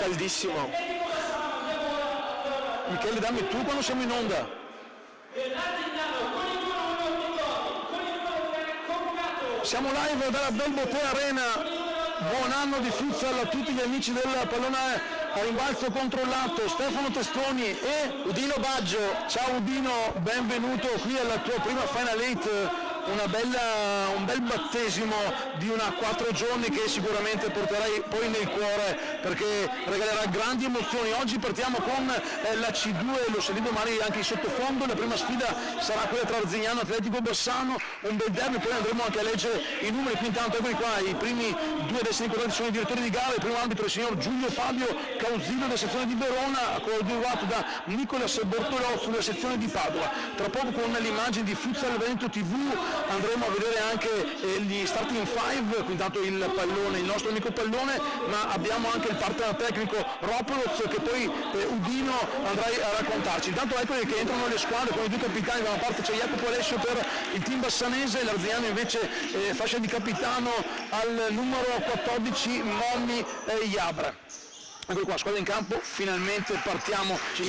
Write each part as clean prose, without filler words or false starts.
caldissimo. Michele, dammi tu quando siamo in onda. Siamo live dalla Belbotea Arena. Buon anno di futsal a tutti gli amici del pallone a rimbalzo controllato, Stefano Testoni e Udino Baggio. Ciao Udino, benvenuto qui alla tua prima Final 8. Un bel battesimo di una 4 giorni che sicuramente porterai poi nel cuore perché regalerà grandi emozioni. Oggi partiamo con la C2, lo sentite magari anche in sottofondo. La prima sfida sarà quella tra Arzignano e Atletico Bassano, un bel derby, poi andremo anche a leggere i numeri. Qui intanto eccoli qua, i primi due dessi inquadrati sono i direttori di gara. Il primo arbitro è il signor Giulio Fabio Causino della sezione di Verona, coadiuvato da Nicolas Bortolozzo della sezione di Padova. Tra poco con l'immagine di Futsal Veneto TV andremo a vedere anche gli starting five, qui intanto il pallone, il nostro amico pallone, ma abbiamo anche il partner tecnico Ropoloz che poi Udino andrai a raccontarci. Intanto eccoli che entrano le squadre con i due capitani. Da una parte c'è Jacopo Alessio per il team bassanese, l'Arzignano invece fascia di capitano al numero 14 Mommi Iabra. Ecco qua, squadra in campo, finalmente partiamo, ci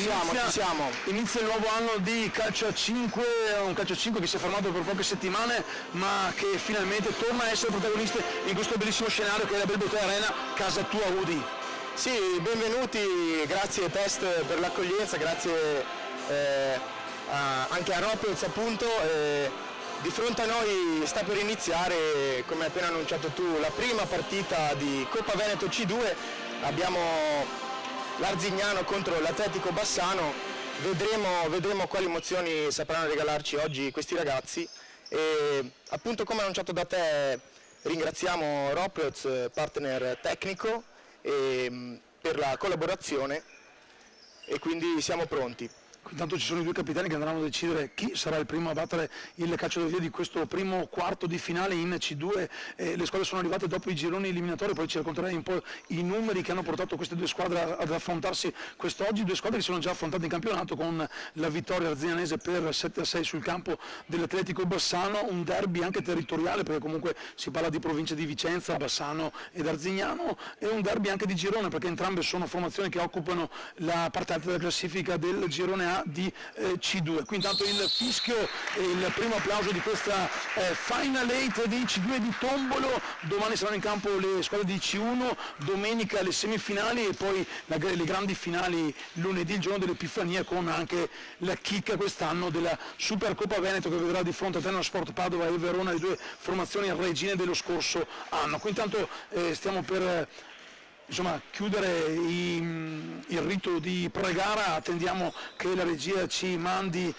siamo. Inizia il nuovo anno di calcio a 5, un calcio a 5 che si è fermato per poche settimane ma che finalmente torna a essere protagonista in questo bellissimo scenario che è la Belbotea Arena, casa tua Udi. Sì, benvenuti, grazie Test per l'accoglienza, grazie anche a Ropez appunto. Di fronte a noi sta per iniziare, come hai appena annunciato tu, la prima partita di Coppa Veneto C2. Abbiamo l'Arzignano contro l'Atletico Bassano, vedremo quali emozioni sapranno regalarci oggi questi ragazzi e appunto come annunciato da te ringraziamo Ropez, partner tecnico, per la collaborazione e quindi siamo pronti. Intanto ci sono i due capitani che andranno a decidere chi sarà il primo a battere il calcio del via di questo primo quarto di finale in C2. Le squadre sono arrivate dopo i gironi eliminatori, poi ci racconterai un po' i numeri che hanno portato queste due squadre ad affrontarsi quest'oggi, due squadre che sono già affrontate in campionato con la vittoria arzignanese per 7-6 sul campo dell'Atletico Bassano, un derby anche territoriale perché comunque si parla di provincia di Vicenza, Bassano ed Arzignano, e un derby anche di girone perché entrambe sono formazioni che occupano la parte alta della classifica del girone A di C2. Qui intanto il fischio e il primo applauso di questa Final 8 di C2 di Tombolo. Domani saranno in campo le squadre di C1, domenica le semifinali e poi le grandi finali lunedì, il giorno dell'Epifania, con anche la chicca quest'anno della Supercoppa Veneto che vedrà di fronte a Tenero Sport Padova e Verona, le due formazioni regine dello scorso anno. Qui intanto stiamo per chiudere il rito di pre-gara, attendiamo che la regia ci mandi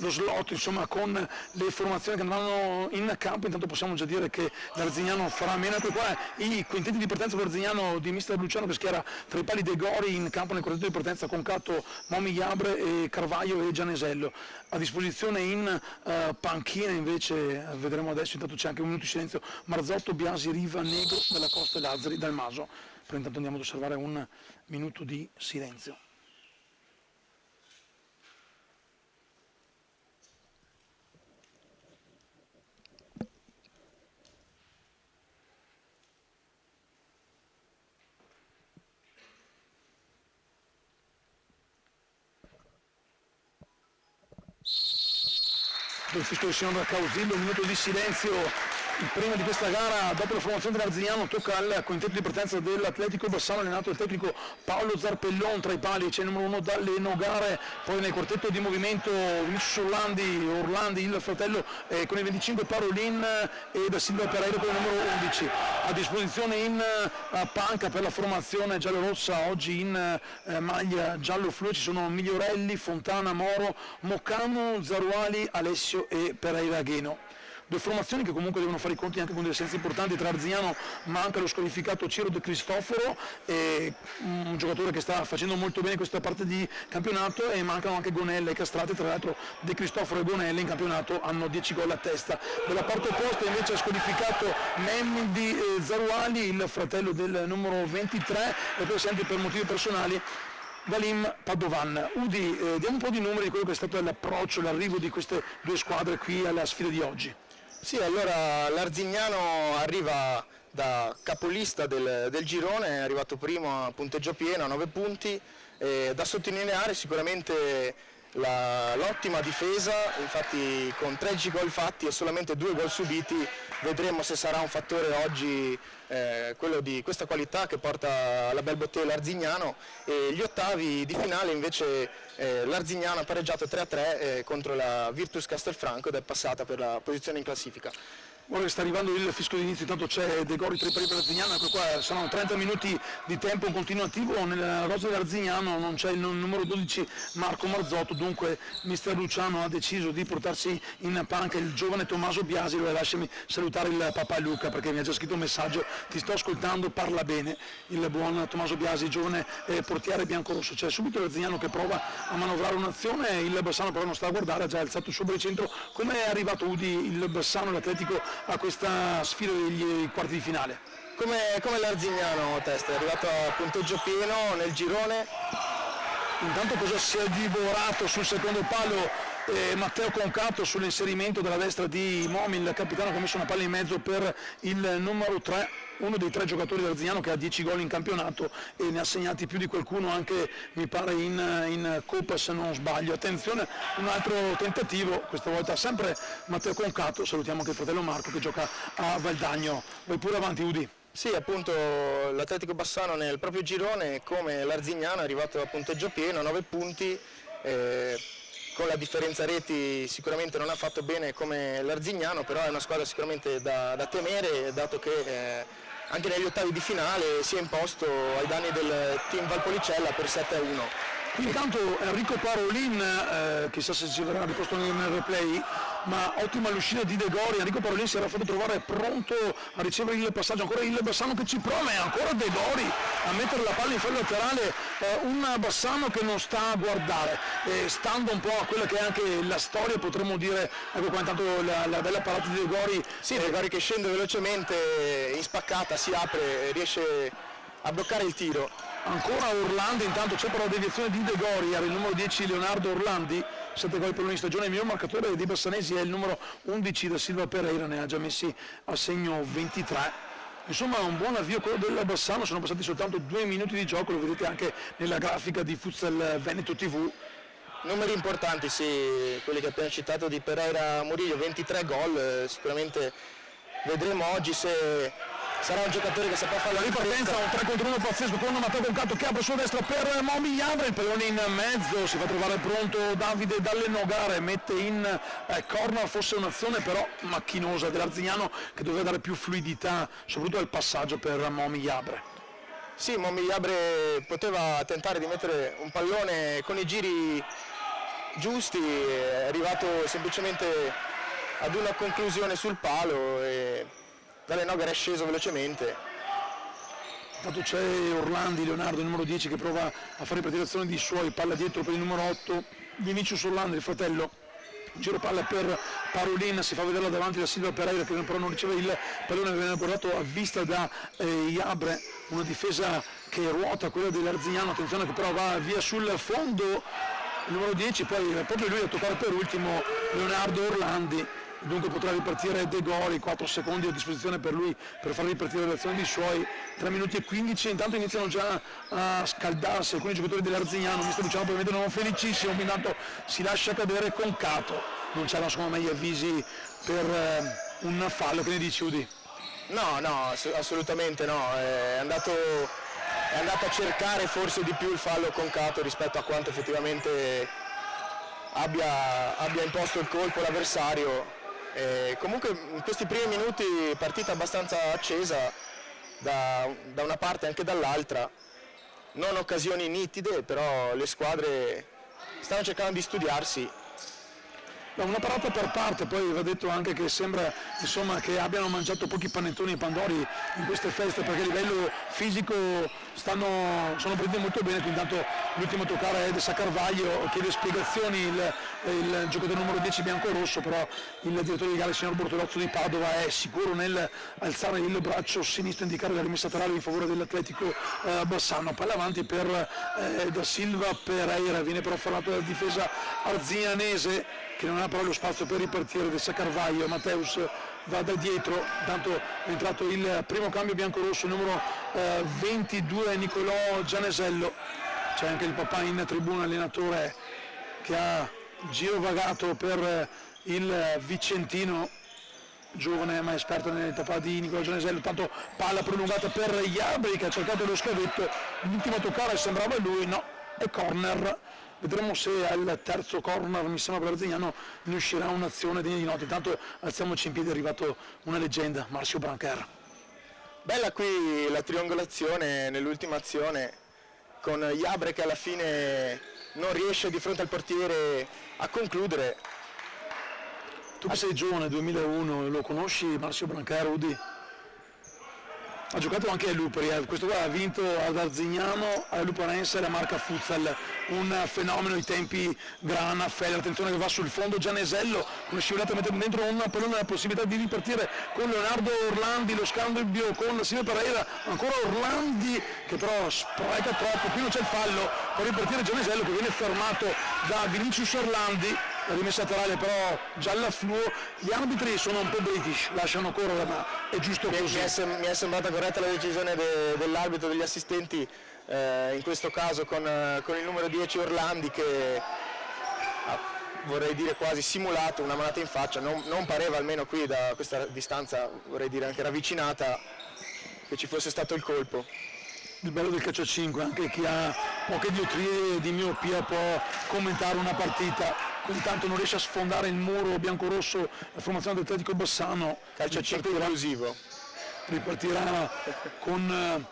lo slot con le formazioni che andranno in campo. Intanto possiamo già dire che l'Arzignano farà meno. Ecco qua i quintetti di partenza per Arzignano di mister Luciano che schiera tra i pali dei Gori in campo nel quartetto di partenza con Cato, Momi Iabre e Carvaio e Gianesello. A disposizione in panchina invece vedremo adesso, intanto c'è anche un minuto di silenzio, Marzotto, Biasi, Riva, Negro, Della Costa e Lazzari, Dal Maso. Però intanto andiamo ad osservare un minuto di silenzio. Il fischio del signor Causillo, un minuto di silenzio prima di questa gara. Dopo la formazione dell'Arzignano tocca al quintetto di partenza dell'Atletico Bassano, allenato dal tecnico Paolo Zarpellon. Tra i pali c'è il numero 1 Dalle Nogare, poi nel quartetto di movimento Vinicius Orlandi, il fratello con il 25 Parolin e da Silva Pereira con il numero 11. A disposizione in panca per la formazione giallorossa, oggi in maglia giallo-fluo ci sono Migliorelli, Fontana, Moro, Moccano, Zaruali, Alessio e Pereira Gheno. Due formazioni che comunque devono fare i conti anche con delle assenze importanti. Tra Arzignano manca lo squalificato Ciro De Cristoforo, un giocatore che sta facendo molto bene questa parte di campionato, e mancano anche Gonella e Castrati. Tra l'altro De Cristoforo e Gonella in campionato hanno 10 gol a testa. Dalla parte opposta invece ha squalificato Memmi di Zaruali, il fratello del numero 23, e presente per motivi personali Galim Padovan. Udi, diamo un po' di numeri di quello che è stato l'approccio, l'arrivo di queste due squadre qui alla sfida di oggi. Sì, allora l'Arzignano arriva da capolista del girone, è arrivato primo a punteggio pieno a 9 punti. Da sottolineare sicuramente l'ottima difesa, infatti con 13 gol fatti e solamente 2 gol subiti vedremo se sarà un fattore oggi quello di questa qualità che porta alla Bel Bottega l'Arzignano. E gli ottavi di finale invece l'Arzignano ha pareggiato 3-3 contro la Virtus Castelfranco ed è passata per la posizione in classifica. Ora che sta arrivando il fischio d'inizio, intanto c'è De Gori per il Arzignano, ecco qua saranno 30 minuti di tempo continuativo, nella rosa dell'Arzignano non c'è il numero 12 Marco Marzotto, dunque mister Luciano ha deciso di portarsi in panca il giovane Tommaso Biasi. Lasciami salutare il papà Luca perché mi ha già scritto un messaggio: ti sto ascoltando, parla bene, il buon Tommaso Biasi, giovane portiere biancorosso. C'è subito l'Arzignano che prova a manovrare un'azione, il Bassano però non sta a guardare, ha già alzato il suo baricentro. Come è arrivato Udi il Bassano, l'Atletico, a questa sfida degli quarti di finale? Come l'Arzignano Testa, è arrivato a punteggio pieno nel girone. Intanto cosa si è divorato sul secondo palo Matteo Concato sull'inserimento della destra di Momi, il capitano, che ha messo una palla in mezzo per il numero 3, uno dei 3 giocatori dell'Arzignano che ha 10 gol in campionato e ne ha segnati più di qualcuno anche mi pare in Coppa se non sbaglio. Attenzione, un altro tentativo, questa volta sempre Matteo Concato, salutiamo anche il fratello Marco che gioca a Valdagno. Vai pure avanti Udi. Sì, appunto l'Atletico Bassano nel proprio girone come l'Arzignano è arrivato a punteggio pieno, 9 punti, con la differenza reti sicuramente non ha fatto bene come l'Arzignano, però è una squadra sicuramente da temere, dato che anche negli ottavi di finale si è imposto ai danni del team Valpolicella per 7-1. Intanto Enrico Parolin, chissà se ci verrà riposto nel replay, ma ottima l'uscita di De Gori. Enrico Parolin si era fatto trovare pronto a ricevere il passaggio, ancora il Bassano che ci prova e ancora De Gori a mettere la palla in fallo laterale, un Bassano che non sta a guardare, stando un po' a quella che è anche la storia, potremmo dire. Ecco qua intanto la bella parata di De Gori. Sì, De Gori che scende velocemente, in spaccata si apre, riesce a bloccare il tiro. Ancora Orlandi, intanto c'è però la deviazione di De Gori, era il numero 10 Leonardo Orlandi, 7 gol per ogni stagione. Il miglior marcatore dei bassanesi è il numero 11 da Silva Pereira, ne ha già messi a segno 23. Insomma un buon avvio quello del Bassano, sono passati soltanto 2 minuti di gioco, lo vedete anche nella grafica di Futsal Veneto TV. Numeri importanti, sì, quelli che ho appena citato di Pereira Murillo, 23 gol, sicuramente vedremo oggi se sarà un giocatore che saprà fare la ripartenza, un 3 contro 1 pazzesco con Matteo Concato che apre sulla destra per Momi Iabre, il pallone in mezzo, si fa trovare pronto Davide Dalle Nogare, mette in corner, fosse un'azione però macchinosa dell'Arzignano che doveva dare più fluidità soprattutto al passaggio per Momi Iabre. Sì, Momi Iabre poteva tentare di mettere un pallone con i giri giusti, è arrivato semplicemente ad una conclusione sul palo e Dalle Nogare è sceso velocemente. Intanto c'è Orlandi, Leonardo, il numero 10, che prova a fare ripartire l'azione di suoi, palla dietro per il numero 8, Vinicius Orlandi, il fratello, giro palla per Parolin, si fa vedere là davanti da Silva Pereira che però non riceve il pallone, viene guardato a vista da Iabre, una difesa che ruota, quella dell'Arzignano, attenzione che però va via sul fondo, il numero 10, poi proprio lui a toccare per ultimo Leonardo Orlandi. Dunque potrà ripartire De Gori, 4 secondi a disposizione per lui per far ripartire l'azione dei suoi, 3 minuti e 15, intanto iniziano già a scaldarsi alcuni giocatori dell'Arzignano, mister Luciano probabilmente non felicissimo, intanto si lascia cadere Concato, non c'erano secondo me gli avvisi per un fallo, che ne dici Udi? No, assolutamente no, è andato a cercare forse di più il fallo Concato rispetto a quanto effettivamente abbia imposto il colpo l'avversario. Comunque in questi primi minuti partita abbastanza accesa da una parte e anche dall'altra, non occasioni nitide, però le squadre stanno cercando di studiarsi. Una parata per parte, poi va detto anche che sembra insomma, che abbiano mangiato pochi panettoni e pandori in queste feste perché a livello fisico sono partiti molto bene, quindi intanto l'ultimo a toccare è De Saccarvaglio, chiede spiegazioni il giocatore numero 10 bianco-rosso, però il direttore di gara, il signor Bortolozzo di Padova, è sicuro nel alzare il braccio sinistro e indicare la rimessa laterale in favore dell'Atletico Bassano. Palla avanti per da Silva Pereira, viene però fermato dalla difesa arzianese che non ha però lo spazio per ripartire del Carvaio. Matteus va da dietro, tanto è entrato il primo cambio biancorosso, numero 22 Nicolò Gianesello. C'è anche il papà in tribuna, allenatore che ha girovagato per il Vicentino, giovane ma esperto nel papà di Nicolò Gianesello. Tanto palla prolungata per Iabri che ha cercato lo scavetto, l'ultimo a toccare sembrava lui, no, è corner. Vedremo se al terzo corner, mi sembra, per Arzignano ne uscirà un'azione degna di nota. Intanto alziamoci in piedi, è arrivato una leggenda, Marcio Brancher. Bella qui la triangolazione nell'ultima azione con Iabre che alla fine non riesce di fronte al portiere a concludere. Tu che sei giovane, 2001, lo conosci Marcio Brancher, Udi? Ha giocato anche a Luperi, questo qua ha vinto ad Arzignano, alla Luparense la marca Futsal, un fenomeno ai tempi Grana, Feller, attenzione che va sul fondo Gianesello, una scivolata a mettere dentro un pallone, la possibilità di ripartire con Leonardo Orlandi, lo scambio con Silvio Pereira, ancora Orlandi che però spreca troppo, qui non c'è il fallo, può ripartire Gianesello che viene fermato da Vinicius Orlandi. La rimessa laterale però gialla fluo, gli arbitri sono un po' british, lasciano correre, ma è giusto così. Mi è sembrata corretta la decisione dell'arbitro, degli assistenti, in questo caso con il numero 10 Orlandi che ha, vorrei dire, quasi simulato una manata in faccia, non pareva, almeno qui da questa distanza, vorrei dire anche ravvicinata, che ci fosse stato il colpo. Il bello del calcio a 5, anche chi ha poche diottrie di miopia può commentare una partita. Intanto non riesce a sfondare il muro biancorosso la formazione del Atletico Bassano. Calcio a 5 inclusivo. Ripartirà con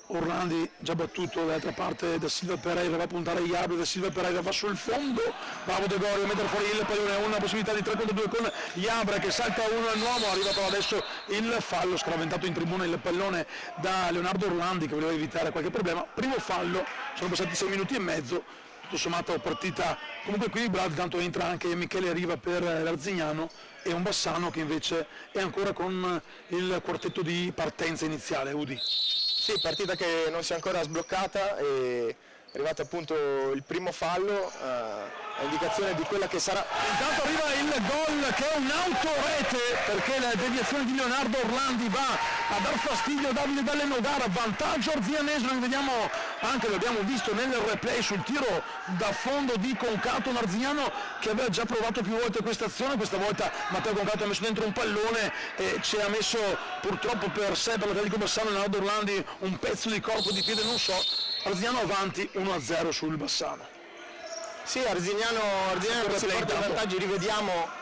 Orlandi già battuto dall'altra parte da Silva Pereira, va a puntare Iabri, da Silva Pereira va sul fondo, bravo De Gorio a mettere fuori il pallone, una possibilità di 3 contro 2 con Iabra che salta uno all'uomo, arriva però adesso il fallo, scraventato in tribuna il pallone da Leonardo Orlandi che voleva evitare qualche problema. Primo fallo, sono passati 6 minuti e mezzo, tutto sommato partita comunque equilibrata, tanto entra anche Michele Riva per l'Arzignano e un Bassano che invece è ancora con il quartetto di partenza iniziale. Udi. Sì, partita che non si è ancora sbloccata e è arrivato appunto il primo fallo a indicazione di quella che sarà. Intanto arriva il gol che è un'autorete perché la deviazione di Leonardo Orlandi va a dar fastidio a Davide Dalle Nogara, vantaggio arzianese, lo vediamo anche, lo abbiamo visto nel replay sul tiro da fondo di Concato, un arzignano che aveva già provato più volte questa azione, questa volta Matteo Concato ha messo dentro un pallone e ci ha messo purtroppo per sé, per l'Atletico Bassano, Leonardo Orlandi un pezzo di corpo, di piede, non so. Arzignano avanti 1-0 sul Bassano. Sì, Arzignano si porta in vantaggio, rivediamo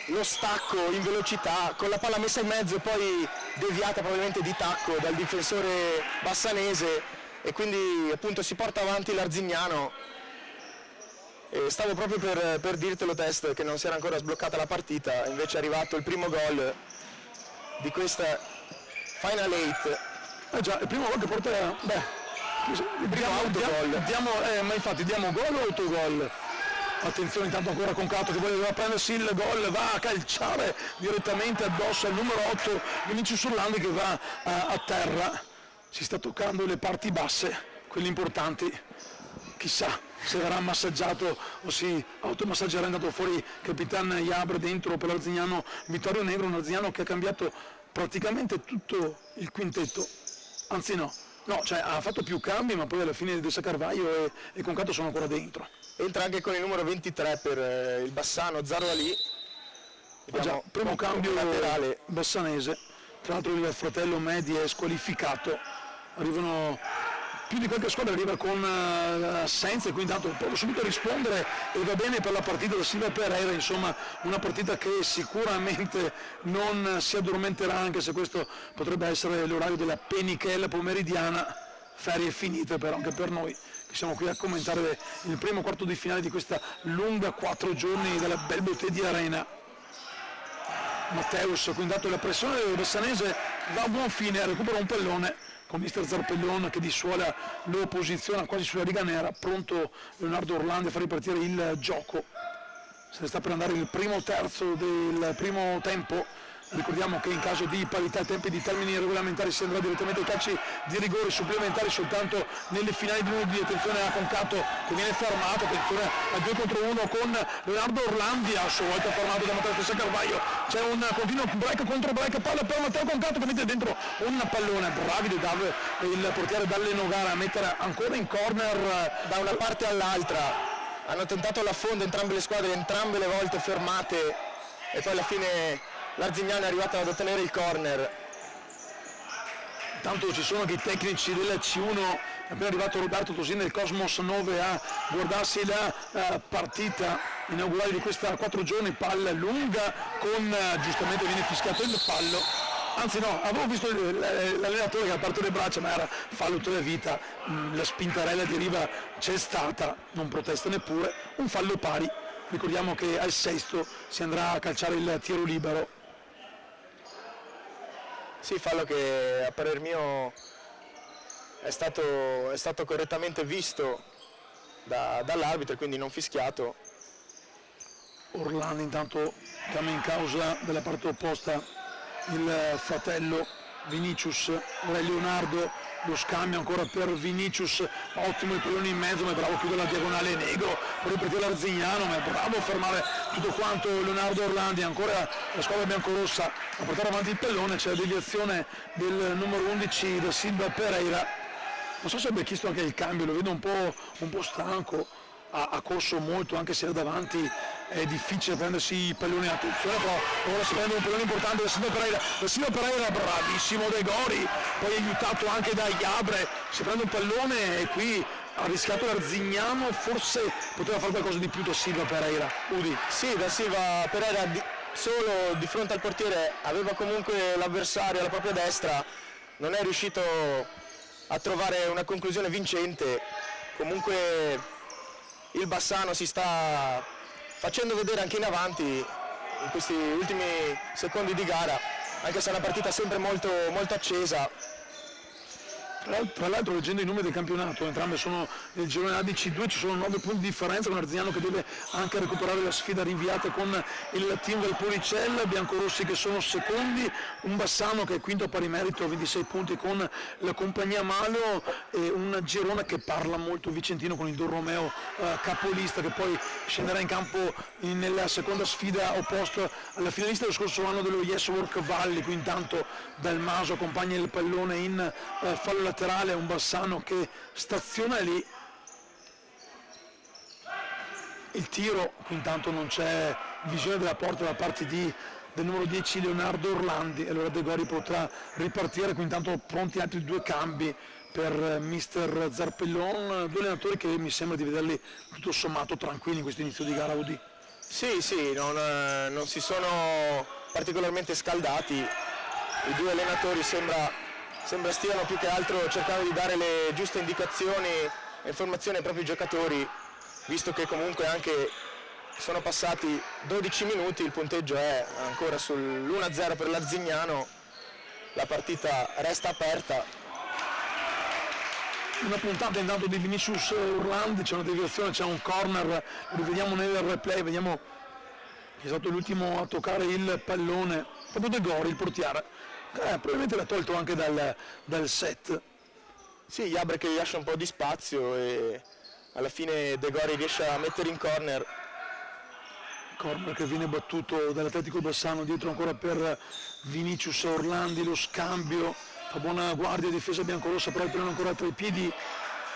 lo stacco in velocità con la palla messa in mezzo e poi deviata probabilmente di tacco dal difensore bassanese e quindi appunto si porta avanti l'Arzignano. E stavo proprio per dirtelo, Test, che non si era ancora sbloccata la partita, invece è arrivato il primo gol di questa Final 8. Già, il primo gol che porta... ma infatti diamo gol o autogol? Attenzione intanto ancora Concato che voleva prendersi il gol, va a calciare direttamente addosso al numero 8 Vinicius Orlandi che va a terra, si sta toccando le parti basse, quelle importanti, chissà se verrà massaggiato o si automassaggerà. È andato fuori Capitan Iabre, dentro per l'Arzignano Vittorio Negro, un Arzignano che ha cambiato praticamente tutto il quintetto, anzi no, cioè ha fatto più cambi, ma poi alla fine del Carvaio e Concato sono ancora dentro. Entra anche con il numero 23 per il Bassano, Zaro Ali. Già, primo cambio laterale bassanese, tra l'altro il fratello Medi è squalificato, arrivano più di qualche squadra, arriva con assenze, quindi tanto può subito rispondere e va bene per la partita da Silva Pereira, insomma una partita che sicuramente non si addormenterà, anche se questo potrebbe essere l'orario della penichella pomeridiana, ferie finite però anche per noi che siamo qui a commentare il primo quarto di finale di questa lunga 4 giorni della Bel Beauté di Arena. Matteus, quindi dato la pressione del Bassanese, va a buon fine, recupera un pallone con mister Zarpellon che di suola lo posiziona quasi sulla riga nera, pronto Leonardo Orlandi a far ripartire il gioco. Se ne sta per andare il primo terzo del primo tempo Ricordiamo che in caso di parità ai tempi di termini regolamentari si andrà direttamente ai calci di rigore supplementari soltanto nelle finali di lunedì. Attenzione a Concato che viene fermato, attenzione a 2 contro 1 con Leonardo Orlandi, a sua volta fermato da Matteo Stessa Carvaio. C'è un continuo break contro break, palla per Matteo Concato che mette dentro un pallone. Bravido Dav, il portiere dalle Nogara a mettere ancora in corner Da una parte all'altra hanno tentato l'affondo entrambe le squadre, entrambe le volte fermate, e poi alla fine l'Arzignano è arrivato ad ottenere il corner. Intanto ci sono anche i tecnici del C1, è appena arrivato Roberto Tosini del Cosmos 9 a guardarsi la partita inaugurale di questa 4 giorni, palla lunga con giustamente viene fischiato il fallo, anzi no, avevo visto l'allenatore che ha aperto le braccia, ma era fallo tutta la vita, la spintarella di Riva c'è stata, non protesta neppure, un fallo pari. Ricordiamo che al sesto si andrà a calciare il tiro libero. Sì, fallo che a parer mio è stato correttamente visto dall'arbitro e quindi non fischiato. Orlando intanto chiama in causa dalla parte opposta il fratello Vinicius, ora è Leonardo, lo scambio ancora per Vinicius, ottimo il pallone in mezzo, ma è bravo a chiudere la diagonale Negro, poi ripartire l'Arzignano, ma è bravo a fermare tutto quanto Leonardo Orlandi, ancora la squadra biancorossa a portare avanti il pallone, c'è la deviazione del numero 11 da Silva Pereira, non so se abbia chiesto anche il cambio, lo vedo un po' stanco, ha corso molto, anche se era davanti è difficile prendersi i palloni, attenzione però ora si prende un pallone importante da Silva Pereira bravissimo De Gori, poi aiutato anche da Iabre, si prende un pallone e qui ha rischiato l'Arzignano, forse poteva fare qualcosa di più da Silva Pereira. Udi. Sì, da Silva Pereira solo di fronte al portiere aveva comunque l'avversario alla propria destra, non è riuscito a trovare una conclusione vincente, comunque il Bassano si sta facendo vedere anche in avanti in questi ultimi secondi di gara, anche se è una partita sempre molto, molto accesa. Tra l'altro leggendo i numeri del campionato, entrambe sono nel girone A di C2, ci sono 9 punti di differenza, con Arzignano che deve anche recuperare la sfida rinviata con il team del Policella, biancorossi che sono secondi, un Bassano che è quinto a pari merito, 26 punti con la compagnia Malo, e un Girona che parla molto vicentino con il Don Romeo capolista, che poi scenderà in campo nella seconda sfida opposta alla finalista dello scorso anno dello Yes Work Valley. Qui intanto Dalmaso accompagna il pallone in fallo laterale, un Bassano che staziona lì, il tiro, qui intanto non c'è visione della porta da parte del numero 10 Leonardo Orlandi, e allora De Gori potrà ripartire. Qui intanto pronti altri 2 cambi per mister Zarpellon, 2 allenatori che mi sembra di vederli tutto sommato tranquilli in questo inizio di gara. Udi. Sì, non si sono particolarmente scaldati, i 2 allenatori sembra stiano più che altro cercando di dare le giuste indicazioni e informazioni ai propri giocatori, visto che comunque anche sono passati 12 minuti, il punteggio è ancora sull'1-0 per l'Arzignano, la partita resta aperta. Una puntata intanto di Vinicius Orlandi, c'è una deviazione, c'è un corner, lo rivediamo nel replay, vediamo che è stato l'ultimo a toccare il pallone, proprio De Gori, il portiere. Probabilmente l'ha tolto anche dal set. Sì, Iabre che gli lascia un po' di spazio e alla fine De Gori riesce a mettere in corner. Corner che viene battuto dall'Atletico Bassano, dietro ancora per Vinicius Orlandi, lo scambio, fa buona guardia, difesa biancorossa, però il pallone ancora tra i piedi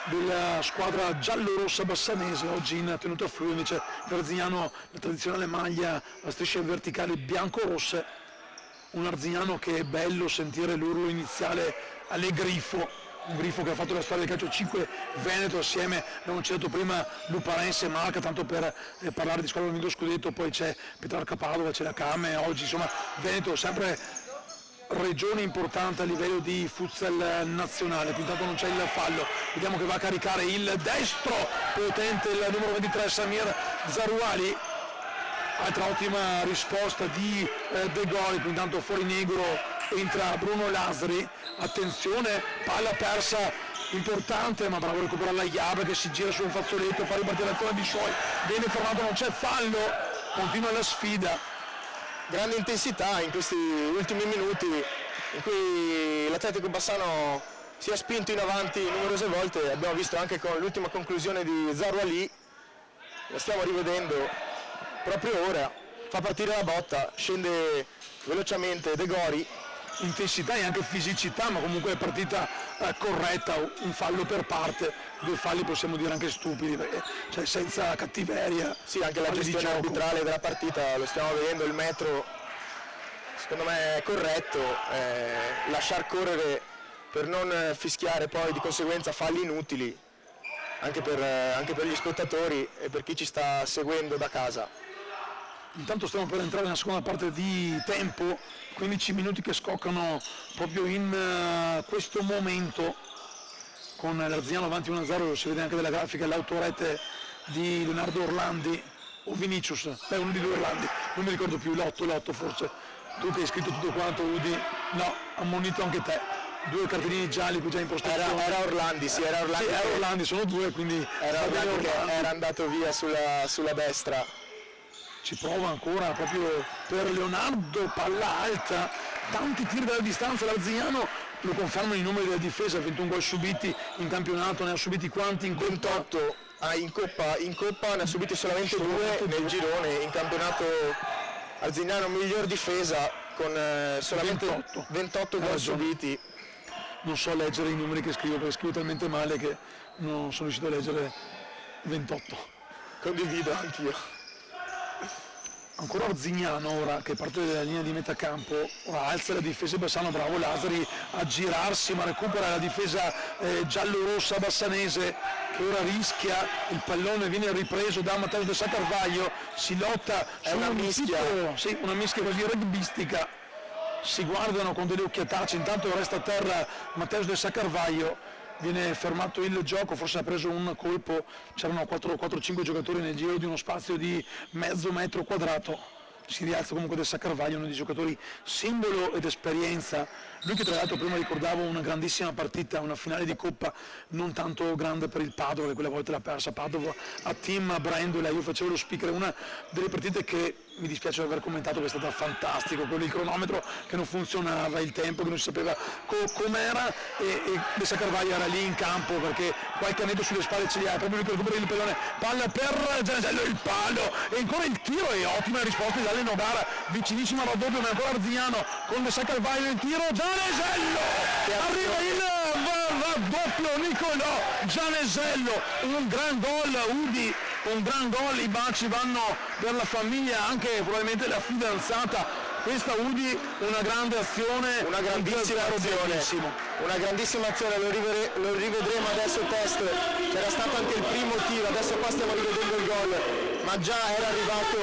della squadra giallo-rossa bassanese, oggi in tenuta fluida, invece per Arzignano la tradizionale maglia a strisce verticali bianco-rosse. Un Arzignano che è bello sentire l'urlo iniziale alle Grifo, un Grifo che ha fatto la storia del calcio 5 Veneto assieme, abbiamo citato prima Luparense e Marca, tanto per parlare di squadra del scudetto, poi c'è Petrarca Padova, c'è la Came, oggi insomma Veneto sempre regione importante a livello di futsal nazionale. Qui intanto non c'è il fallo, vediamo che va a caricare il destro potente il numero 23 Samir Zarouali. Altra ottima risposta di De Gori, qui intanto fuori Negro entra Bruno Lasri, attenzione, palla persa importante, ma bravo a recuperare la Iabe che si gira su un fazzoletto, fa ripartire l'azione di Suoi, viene fermato, non c'è fallo, continua la sfida. grande intensità in questi ultimi minuti in cui l'Atletico Bassano si è spinto in avanti numerose volte. Abbiamo visto anche con l'ultima conclusione di Zarouali Ali, la stiamo rivedendo proprio ora, fa partire la botta, scende velocemente De Gori. Intensità e anche fisicità, ma comunque è partita corretta, un fallo per parte, 2 falli possiamo dire anche stupidi, perché cioè, senza cattiveria. Sì, anche la gestione arbitrale della partita, lo stiamo vedendo, il metro secondo me è corretto, lasciar correre per non fischiare poi di conseguenza falli inutili anche per gli spettatori e per chi ci sta seguendo da casa. Intanto stiamo per entrare nella seconda parte di tempo, 15 minuti che scoccano proprio in questo momento, con l'Arzignano avanti 1-0, si vede anche dalla grafica l'autorete di Leonardo Orlandi, o Vinicius, uno di 2 Orlandi, non mi ricordo più, l'8 forse, tu che hai scritto tutto quanto Udi, no, ammonito anche te, 2 cartellini gialli qui già in postazione. Era Orlandi, sì, era Orlandi. Sì, era Orlandi, sono 2, quindi era Orlandi che era andato via sulla destra. Ci prova ancora proprio per Leonardo, palla alta, tanti tiri dalla distanza, l'Arzignano lo confermano i numeri della difesa, 21 gol subiti in campionato, ne ha subiti quanti in Coppa? 28 in Coppa ne ha subiti solamente 2 nel girone, in campionato Arzignano miglior difesa con solamente 28 gol subiti. Non so leggere i numeri che scrivo, perché scrivo talmente male che non sono riuscito a leggere 28. Condivido anch'io. Ancora Arzignano ora che parte dalla linea di metà campo, ora alza la difesa Bassano, bravo Lazzari a girarsi ma recupera la difesa giallo-rossa bassanese che ora rischia, il pallone viene ripreso da Matteo De Sa Carvalho, si lotta, è una mischia, sì, una mischia quasi rugbistica, si guardano con delle occhiatacce, intanto resta a terra Matteo De Sa Carvalho. Viene fermato il gioco, forse ha preso un colpo, c'erano 4-5 giocatori nel giro di uno spazio di mezzo metro quadrato. Si rialza comunque De Sa Carvalho, uno dei giocatori simbolo ed esperienza. Lui che tra l'altro prima ricordavo una grandissima partita, una finale di Coppa non tanto grande per il Padova, che quella volta l'ha persa Padova a Team Brandola, io facevo lo speaker, una delle partite che mi dispiace aver commentato, che è stata fantastico, con il cronometro che non funzionava, il tempo che non si sapeva com'era e De Sa Carvalho era lì in campo perché qualche aneddoto sulle spalle ce li ha, proprio lui che recupera il pallone, palla per Gianesello, il palo e ancora il tiro e ottima risposta di Allen Nogara, vicinissimo al raddoppio, ma ancora Arzignano con De Sa Carvalho il tiro, Gianesello, arriva il raddoppio Nicolò Gianesello, un gran gol Udi, un gran gol, i baci vanno per la famiglia, anche probabilmente la fidanzata, questa Udi una grande azione, una grandissima azione, lo rivedremo adesso test, c'era stato anche il primo tiro, adesso qua stiamo rivedendo il gol, ma già era arrivato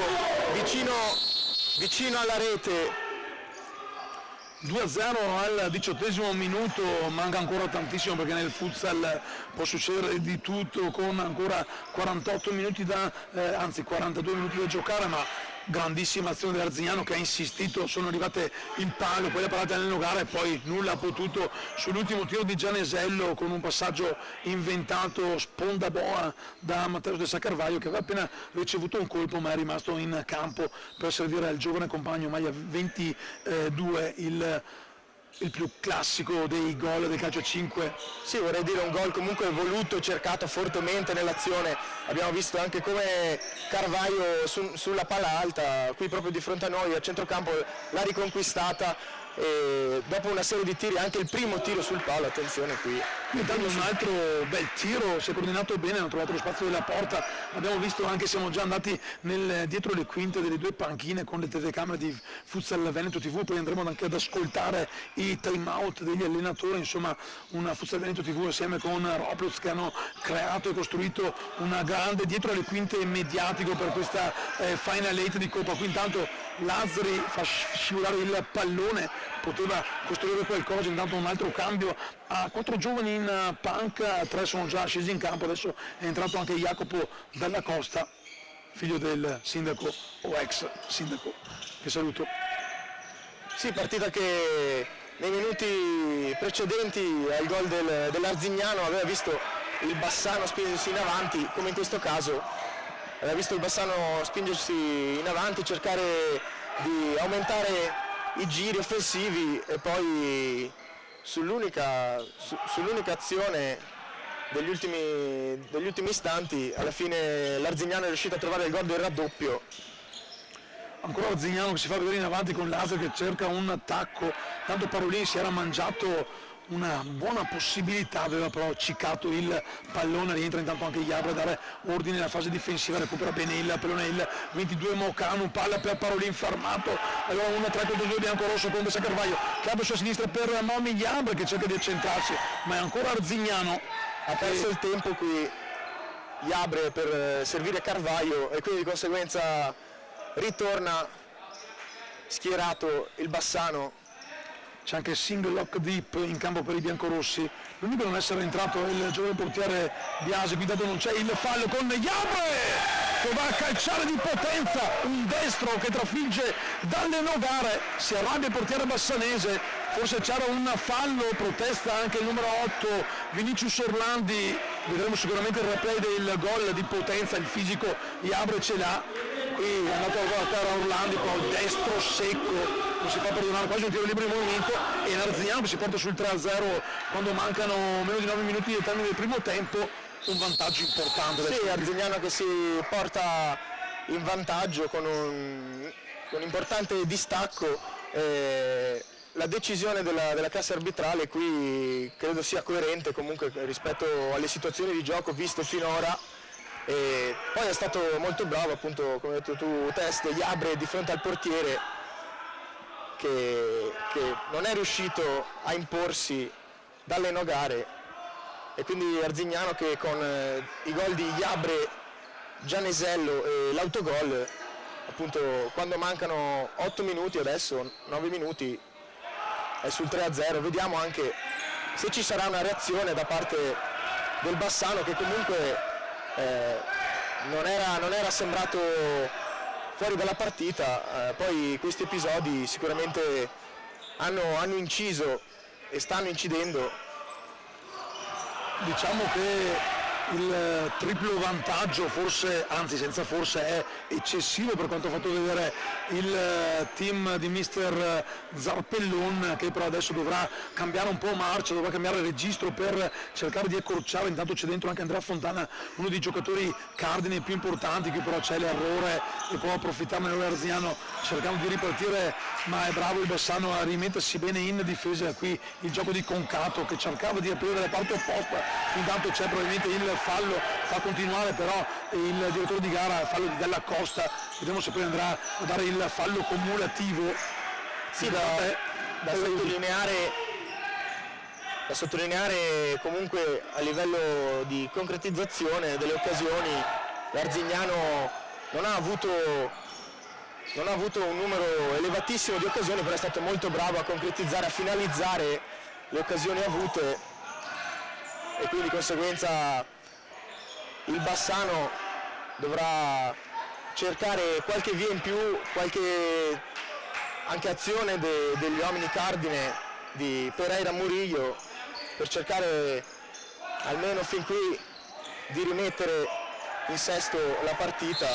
vicino alla rete. 2-0 al 18° minuto, manca ancora tantissimo perché nel futsal può succedere di tutto con ancora 48 minuti anzi 42 minuti da giocare, ma grandissima azione dell'Arzignano che ha insistito, sono arrivate il palo, poi la parata nel Nogara e poi nulla ha potuto sull'ultimo tiro di Gianesello con un passaggio inventato sponda boa da Matteo De Sa Carvalho che aveva appena ricevuto un colpo ma è rimasto in campo per servire al giovane compagno maglia 22 il più classico dei gol del calcio 5. Sì, vorrei dire un gol comunque voluto, cercato fortemente nell'azione, abbiamo visto anche come Carvalho sulla palla alta, qui proprio di fronte a noi a centrocampo l'ha riconquistata e dopo una serie di tiri, anche il primo tiro sul palo, attenzione qui. Intanto un altro bel tiro, si è coordinato bene, hanno trovato lo spazio della porta, abbiamo visto anche, siamo già andati dietro le quinte delle 2 panchine con le telecamere di Futsal Veneto TV, poi andremo anche ad ascoltare i time out degli allenatori, insomma una Futsal Veneto TV insieme con Ropluz che hanno creato e costruito una grande dietro le quinte mediatico per questa Final 8 di Coppa. Qui intanto Lazzari fa scivolare il pallone, poteva costruire qualcosa, intanto un altro cambio a 4 giovani in panca, 3 sono già scesi in campo, adesso è entrato anche Jacopo Dalla Costa, figlio del sindaco o ex sindaco, che saluto. Sì, partita che nei minuti precedenti al gol dell'Arzignano aveva visto il Bassano spingersi in avanti, come in questo caso aveva visto il Bassano spingersi in avanti, cercare di aumentare i giri offensivi e poi sull'unica azione degli ultimi istanti alla fine l'Arzignano è riuscito a trovare il gol del raddoppio. Ancora Arzignano che si fa vedere in avanti con Laser che cerca un attacco, tanto Parolin si era mangiato una buona possibilità, aveva però ciccato il pallone, rientra intanto anche Iabra a dare ordine nella fase difensiva, recupera bene il pallone, il 22 Mocanu, palla per Parolin fermato, allora 1-3 contro 2 bianco-rosso con Bessa Carvaio, che apre sulla sinistra per Momi Iabra che cerca di accentrarsi, ma è ancora Arzignano. Ha perso il tempo qui Iabre per servire Carvaio e quindi di conseguenza ritorna schierato il Bassano. C'è anche single lock deep in campo per i biancorossi, l'unico a non essere entrato è il giovane portiere Biasi, intanto non c'è il fallo con Iabre che va a calciare di potenza, un destro che trafigge dalle nogare, si arrabbia il portiere bassanese, forse c'era un fallo, protesta anche il numero 8 Vinicius Orlandi, vedremo sicuramente il replay del gol di potenza, il fisico Iabre ce l'ha, qui è andato a terra Orlandi, però destro secco, non si fa perdonare, quasi un tiro libero in movimento e l'Arzignano che si porta sul 3-0 quando mancano meno di 9 minuti del termine del primo tempo, un vantaggio importante. Sì, Arzignano che si porta in vantaggio con un importante distacco. La decisione della classe arbitrale qui credo sia coerente comunque rispetto alle situazioni di gioco viste finora. E poi è stato molto bravo, appunto, come hai detto tu, Test, Iabre di fronte al portiere che non è riuscito a imporsi dalle nogare, e quindi Arzignano che con i gol di Iabre, Gianesello e l'autogol, appunto quando mancano 8 minuti adesso, 9 minuti, è sul 3-0, vediamo anche se ci sarà una reazione da parte del Bassano che comunque non era sembrato fuori dalla partita, poi questi episodi sicuramente hanno inciso e stanno incidendo. Diciamo che il triplo vantaggio forse, anzi senza forse, è eccessivo per quanto ha fatto vedere il team di mister Zarpellon, che però adesso dovrà cambiare un po' marcia, dovrà cambiare registro per cercare di accorciare. Intanto c'è dentro anche Andrea Fontana, uno dei giocatori cardine più importanti, che però c'è l'errore e può approfittarne l'Arzignano cercando di ripartire, ma è bravo il Bassano a rimettersi bene in difesa. Qui il gioco di Concato che cercava di aprire la parte opposta, intanto c'è probabilmente il fallo, fa continuare però il direttore di gara, fallo di Della Costa, vediamo se poi andrà a dare il fallo cumulativo. Sì, da sottolineare comunque a livello di concretizzazione delle occasioni, l'Arzignano non ha avuto un numero elevatissimo di occasioni, però è stato molto bravo a concretizzare, a finalizzare le occasioni avute, e quindi di conseguenza il Bassano dovrà cercare qualche via in più, qualche anche azione degli uomini cardine di Pereira Murillo per cercare almeno fin qui di rimettere in sesto la partita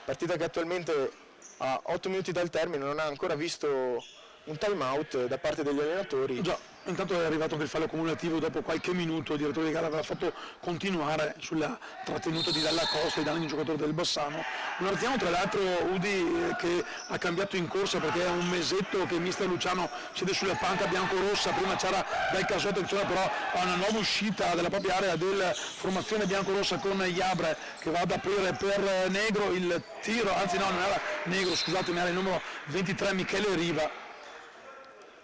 che attualmente a 8 minuti dal termine non ha ancora visto un time out da parte degli allenatori. Già, intanto è arrivato anche il fallo cumulativo dopo qualche minuto, il direttore di gara aveva fatto continuare sulla trattenuta di Dalla Costa ai danni di un giocatore del Bassano. Un Arzignano tra l'altro, Udi, che ha cambiato in corsa perché è un mesetto che mister Luciano siede sulla panca bianco-rossa, prima c'era Del Caso, attenzione però a una nuova uscita della propria area della formazione bianco-rossa con Iabre che va ad aprire per Negro il tiro, anzi no, non era Negro, scusatemi, era il numero 23 Michele Riva.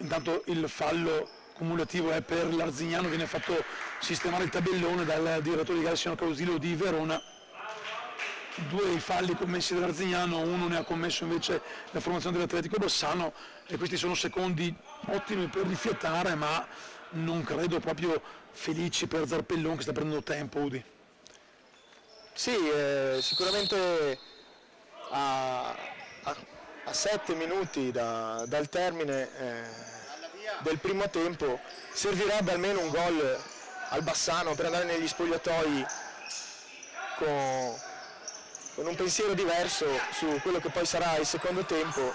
Intanto il fallo cumulativo è per l'Arzignano, viene fatto sistemare il tabellone dal direttore di gara signor Causillo di Verona. 2 dei falli commessi dall'Arzignano, uno ne ha commesso invece la formazione dell'Atletico Bassano, e questi sono secondi ottimi per rifiatare, ma non credo proprio felici per Zarpellon che sta prendendo tempo, Udi. Sì, sicuramente a 7 minuti dal termine del primo tempo servirebbe almeno un gol al Bassano per andare negli spogliatoi con un pensiero diverso su quello che poi sarà il secondo tempo.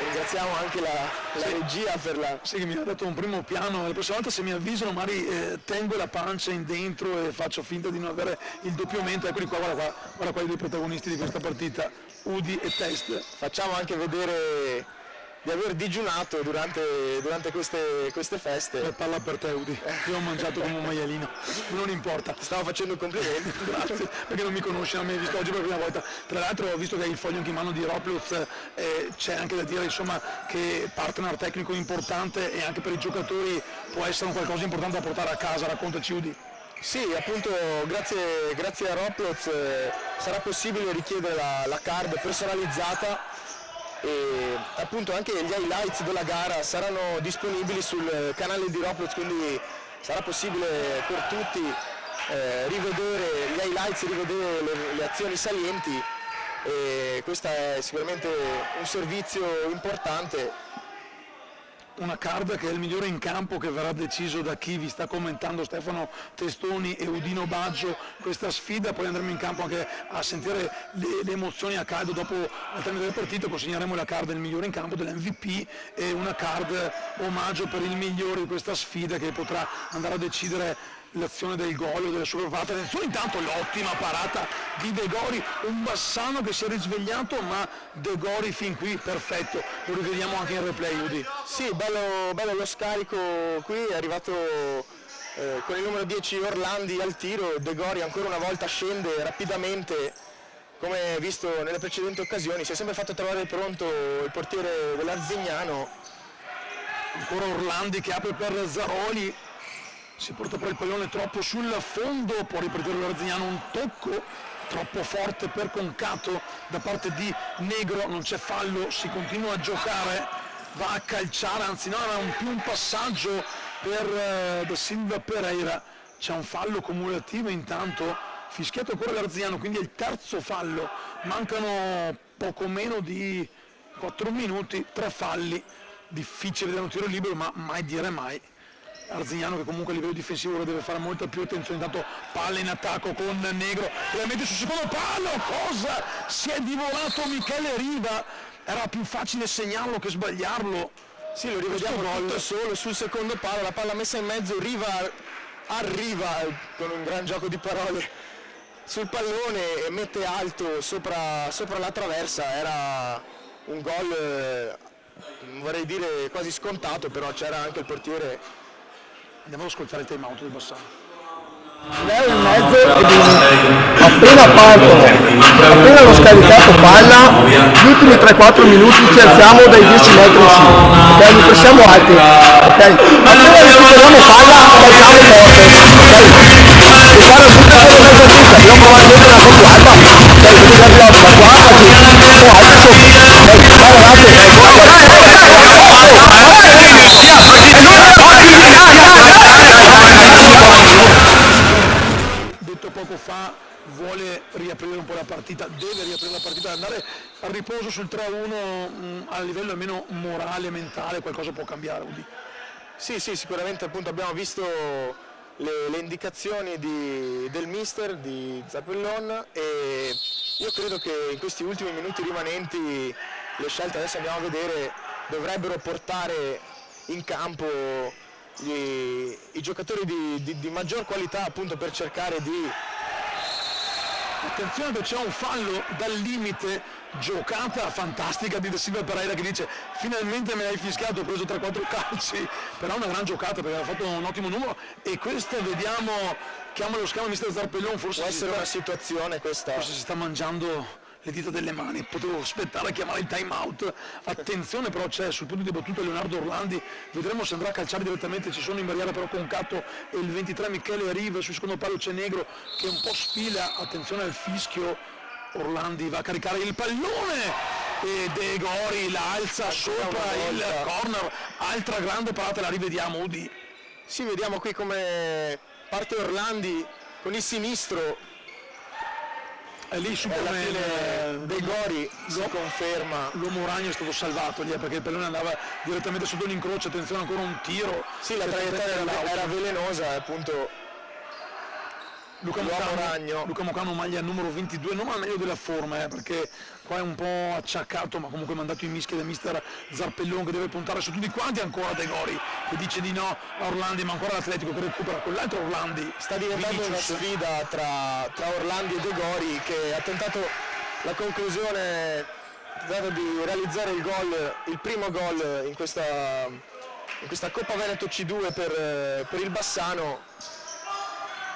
Ringraziamo anche la regia per la... Sì, che mi ha dato un primo piano. La prossima volta se mi avvisano magari tengo la pancia in dentro e faccio finta di non avere il doppiamento. Eccoli qua, guarda qua i due protagonisti di questa partita, Udi e Test. Facciamo anche vedere di aver digiunato durante queste feste. Palla per te, Udi. Io ho mangiato come un maialino, non importa. Ti stavo facendo complimenti. Grazie, perché non mi conosci, non mi hai visto oggi per la prima volta. Tra l'altro ho visto che hai il foglio anche in mano di Ropluz, c'è anche da dire insomma che partner tecnico importante e anche per i giocatori può essere un qualcosa importante da portare a casa. Raccontaci, Udi. Sì, appunto grazie a Ropluz sarà possibile richiedere la card personalizzata e appunto anche gli highlights della gara saranno disponibili sul canale di Ropluz, quindi sarà possibile per tutti rivedere gli highlights, rivedere le azioni salienti e questo è sicuramente un servizio importante. Una card che è il migliore in campo, che verrà deciso da chi vi sta commentando, Stefano Testoni e Udino Baggio, questa sfida. Poi andremo in campo anche a sentire le emozioni a caldo dopo al termine del partito. Consegneremo la card del migliore in campo, dell'MVP, e una card omaggio per il migliore di questa sfida che potrà andare a decidere l'azione del gol o delle sue parate. Attenzione, intanto l'ottima parata di De Gori, un Bassano che si è risvegliato, ma De Gori fin qui perfetto. Lo rivediamo anche in replay, Udi. Sì, bello lo scarico qui, è arrivato con il numero 10 Orlandi al tiro. De Gori ancora una volta scende rapidamente, come visto nelle precedenti occasioni, si è sempre fatto trovare pronto il portiere dell'Arzignano. Ancora Orlandi che apre per Zaroli, si porta però il pallone troppo sul fondo, può ripetere l'Arzignano, un tocco troppo forte per Concato da parte di Negro, non c'è fallo, si continua a giocare, va a calciare, anzi no, era più un passaggio per Da Silva Pereira. C'è un fallo cumulativo intanto, fischiato ancora l'Arzignano, quindi è il terzo fallo, mancano poco meno di 4 minuti, 3 falli, difficile vedere un tiro libero, ma mai dire mai. Arzignano che comunque a livello difensivo ora deve fare molta più attenzione. Intanto palla in attacco con Negro e la mette sul secondo palo, cosa? Si è divolato Michele Riva, era più facile segnarlo che sbagliarlo. Sì, lo rivediamo tutto solo sul secondo palo, la palla messa in mezzo, Riva arriva con un gran gioco di parole sul pallone e mette alto sopra la traversa. Era un gol vorrei dire quasi scontato, però c'era anche il portiere. Andiamo ad ascoltare il time out di Bassano. Leo in mezzo e appena partono, appena hanno scaricato palla, gli ultimi 3-4 minuti ci alziamo dai 10 metri in su, ok? Non siamo alti, ok? Appena recuperiamo palla, calciamo forte, ok? E fare tutta quella esercizio, io probabilmente una foto alta, ok? Perché arrivato da qua, così, alto sopra, Detto poco fa, vuole riaprire un po' la partita, deve riaprire la partita, andare al riposo sul 3-1 a livello almeno morale, mentale, qualcosa può cambiare, Udi. Sì, sicuramente appunto abbiamo visto le indicazioni del mister, di Zappellon, e io credo che in questi ultimi minuti rimanenti le scelte, adesso andiamo a vedere, dovrebbero portare in campo i giocatori di maggior qualità, appunto per cercare di... Attenzione che c'è un fallo dal limite, giocata fantastica di Da Silva Pereira che dice finalmente me l'hai fischiato, ho preso 3-4 calci, però una gran giocata perché ha fatto un ottimo numero. E questa vediamo, chiama lo schema mister Zarpellon, forse Può essere una situazione questa. Forse si sta mangiando le dita delle mani, potevo aspettare a chiamare il time out. Attenzione però c'è sul punto di battuta Leonardo Orlandi, vedremo se andrà a calciare direttamente, ci sono in barriera però Concato e il 23 Michele Riva, sul secondo palo c'è Negro che un po' sfila, attenzione al fischio. Orlandi va a caricare il pallone e De Gori la alza sopra il corner, altra grande parata, la rivediamo, Udi. Sì, vediamo qui come parte Orlandi con il sinistro. E lì su alla fine De Gori si conferma. L'uomo ragno è stato salvato lì perché il pallone andava direttamente sotto l'incrocio. Attenzione, ancora un tiro. Sì, la traiettoria era velenosa, appunto Luca Mocano maglia numero 22, non al meglio della forma, perché qua è un po' acciaccato, ma comunque mandato in mischia da mister Zarpellon, che deve puntare su tutti quanti. Ancora De Gori che dice di no a Orlandi, ma ancora l'Atletico che recupera quell'altro Orlandi. Sta diventando una sfida tra Orlandi e De Gori, che ha tentato la conclusione, ha tentato di realizzare il primo gol in questa Coppa Veneto C2 per il Bassano,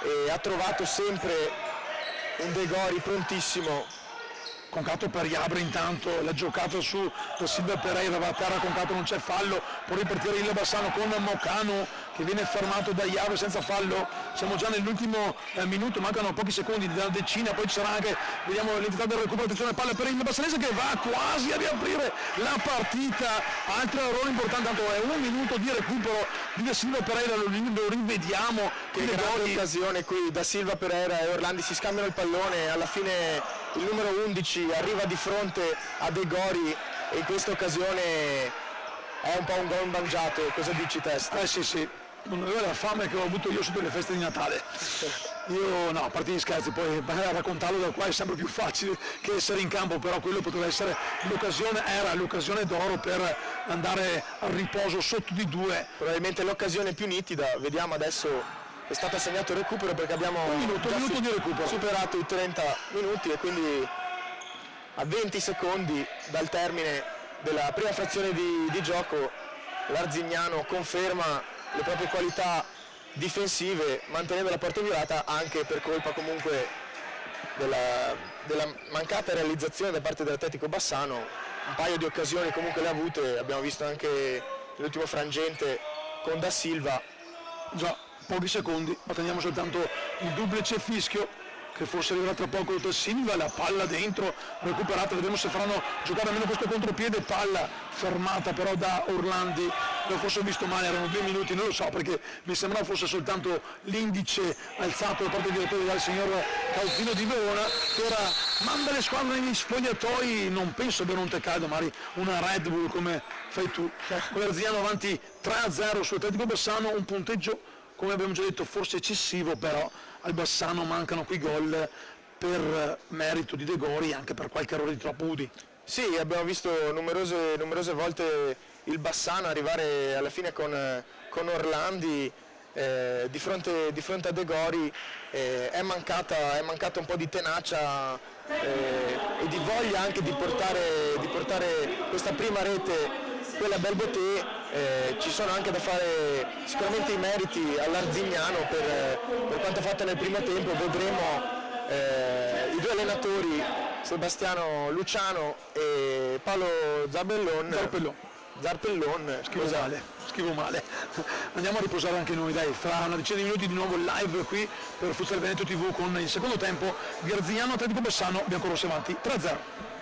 e ha trovato sempre un De Gori prontissimo. Concato per Iabre, intanto la giocata su da Silva Pereira, va a terra Concato, non c'è fallo, può ripartire il Bassano con Mocano che viene fermato da Iabre senza fallo. Siamo già nell'ultimo minuto, mancano pochi secondi della decina, poi ci sarà anche, vediamo l'entità del recupero, attenzione palla per il Bassanese che va quasi a riaprire la partita. Altro errore importante, tanto è un minuto di recupero di Da Silva Pereira, lo rivediamo. Che grande occasione qui, Da Silva Pereira e Orlandi si scambiano il pallone, alla fine il numero 11 arriva di fronte a De Gori e in questa occasione è un po' un gol mangiato. Cosa dici Testa? Sì, non aveva la fame che ho avuto io sotto le feste di Natale. Io no, a parte gli scherzi, poi raccontarlo da qua è sempre più facile che essere in campo, però quello poteva essere l'occasione, era l'occasione d'oro per andare al riposo sotto di 2. Probabilmente l'occasione più nitida. Vediamo adesso, è stato assegnato il recupero perché abbiamo un minuto di recupero, superato i 30 minuti e quindi a 20 secondi dal termine della prima frazione di gioco l'Arzignano conferma le proprie qualità difensive mantenendo la porta violata, anche per colpa comunque della mancata realizzazione da parte dell'Atletico Bassano. Un paio di occasioni comunque le ha avute, abbiamo visto anche l'ultimo frangente con Da Silva. Già, pochi secondi, otteniamo soltanto il duplice fischio che forse arriverà tra poco da Silva, la palla dentro, recuperata, vedremo se faranno giocare almeno questo contropiede, palla fermata però da Orlandi. L'ho forse visto male, erano 2 minuti, non lo so, perché mi sembrava fosse soltanto l'indice alzato da parte del direttore dal signor Cautino di Verona, che ora manda le squadre negli spogliatoi. Non penso per un tè caldo, magari una Red Bull come fai tu, con l'Arzignano avanti 3-0 su Atletico Bassano, un punteggio come abbiamo già detto forse eccessivo, però al Bassano mancano quei gol per merito di De Gori e anche per qualche errore di troppo Udi. Sì, abbiamo visto numerose volte il Bassano arrivare alla fine con Orlandi di fronte a De Gori. È mancata un po' di tenacia e di voglia anche di portare questa prima rete, quella Belboté. Ci sono anche da fare sicuramente i meriti all'Arzignano per quanto fatto nel primo tempo. Vedremo i due allenatori, Sebastiano Luciano e Paolo Zarpellon. Scrivo male. Andiamo a riposare anche noi, dai, fra una decina di minuti di nuovo live qui per Futsal Veneto TV con il secondo tempo di Arzignano Atletico Bassano, biancorossi avanti 3-0.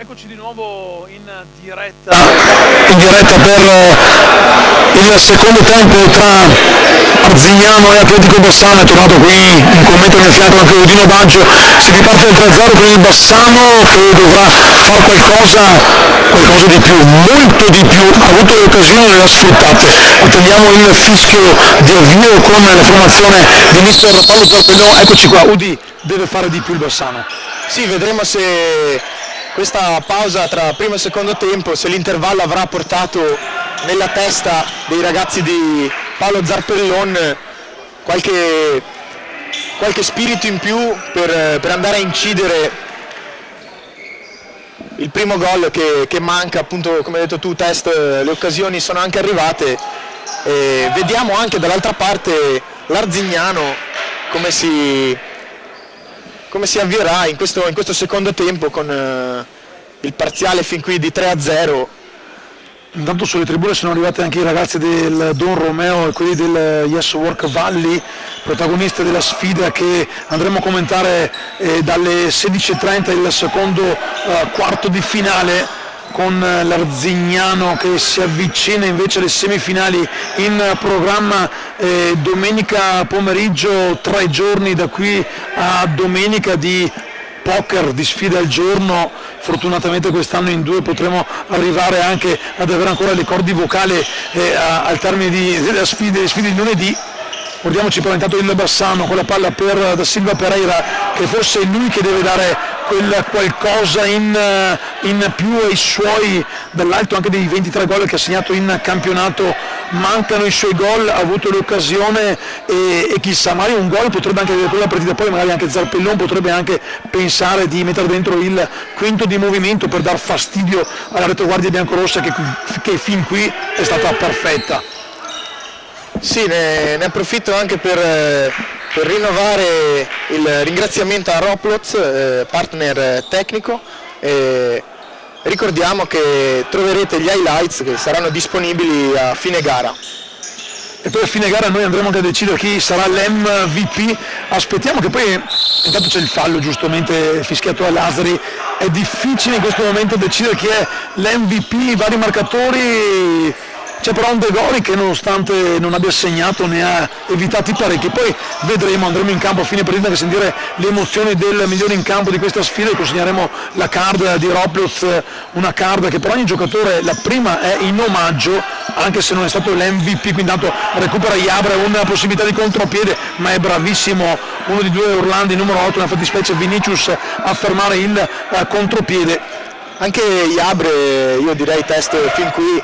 Eccoci di nuovo in diretta per il secondo tempo tra Arzignano e Atletico Bassano. È tornato qui in commento nel fianco anche Udino Baggio. Si riparte del 3-0 con il Bassano che dovrà fare qualcosa di più, molto di più. Ha avuto le occasioni e le ha sfruttate. Attendiamo il fischio di avvio con la formazione di mister Paolo Zarpellon. Eccoci qua, Udi deve fare di più il Bassano. Sì, vedremo se questa pausa tra primo e secondo tempo, se l'intervallo avrà portato nella testa dei ragazzi di Paolo Zarpellon qualche spirito in più per andare a incidere il primo gol che manca. Appunto, come hai detto tu, Test, le occasioni sono anche arrivate. Vediamo anche dall'altra parte l'Arzignano come si avvierà in questo secondo tempo con il parziale fin qui di 3-0. Intanto sulle tribune sono arrivati anche i ragazzi del Don Romeo e quelli del Yes Work Valley, protagonisti della sfida che andremo a commentare dalle 16:30, il secondo quarto di finale, con l'Arzignano che si avvicina invece alle semifinali in programma domenica pomeriggio, 3 giorni da qui a domenica di poker, di sfida al giorno. Fortunatamente quest'anno in 2 potremo arrivare anche ad avere ancora le corde vocali al termine delle sfide di lunedì. Guardiamoci però intanto il Bassano con la palla per Da Silva Pereira, che forse è lui che deve dare quel qualcosa in più ai suoi, dall'alto anche dei 23 gol che ha segnato in campionato. Mancano i suoi gol, ha avuto l'occasione e chissà, magari un gol potrebbe anche vedere quella partita, poi magari anche Zarpellon potrebbe anche pensare di mettere dentro il quinto di movimento per dar fastidio alla retroguardia biancorossa che fin qui è stata perfetta. Sì, ne approfitto anche per rinnovare il ringraziamento a Roploz, partner tecnico. Ricordiamo che troverete gli highlights che saranno disponibili a fine gara. E poi a fine gara noi andremo anche a decidere chi sarà l'MVP. Aspettiamo che poi, intanto c'è il fallo giustamente fischiato a Lasari, è difficile in questo momento decidere chi è l'MVP, i vari marcatori. C'è però un De Gori che nonostante non abbia segnato ne ha evitati parecchi. Poi vedremo, andremo in campo a fine partita per sentire le emozioni del migliore in campo di questa sfida e consegneremo la card di Roploz, una card che per ogni giocatore, la prima è in omaggio, anche se non è stato l'MVP, quindi intanto recupera Iabra, una possibilità di contropiede, ma è bravissimo uno di due Orlandi, numero 8, una fattispecie Vinicius, a fermare il contropiede. Anche Iabre, io direi, Test, fin qui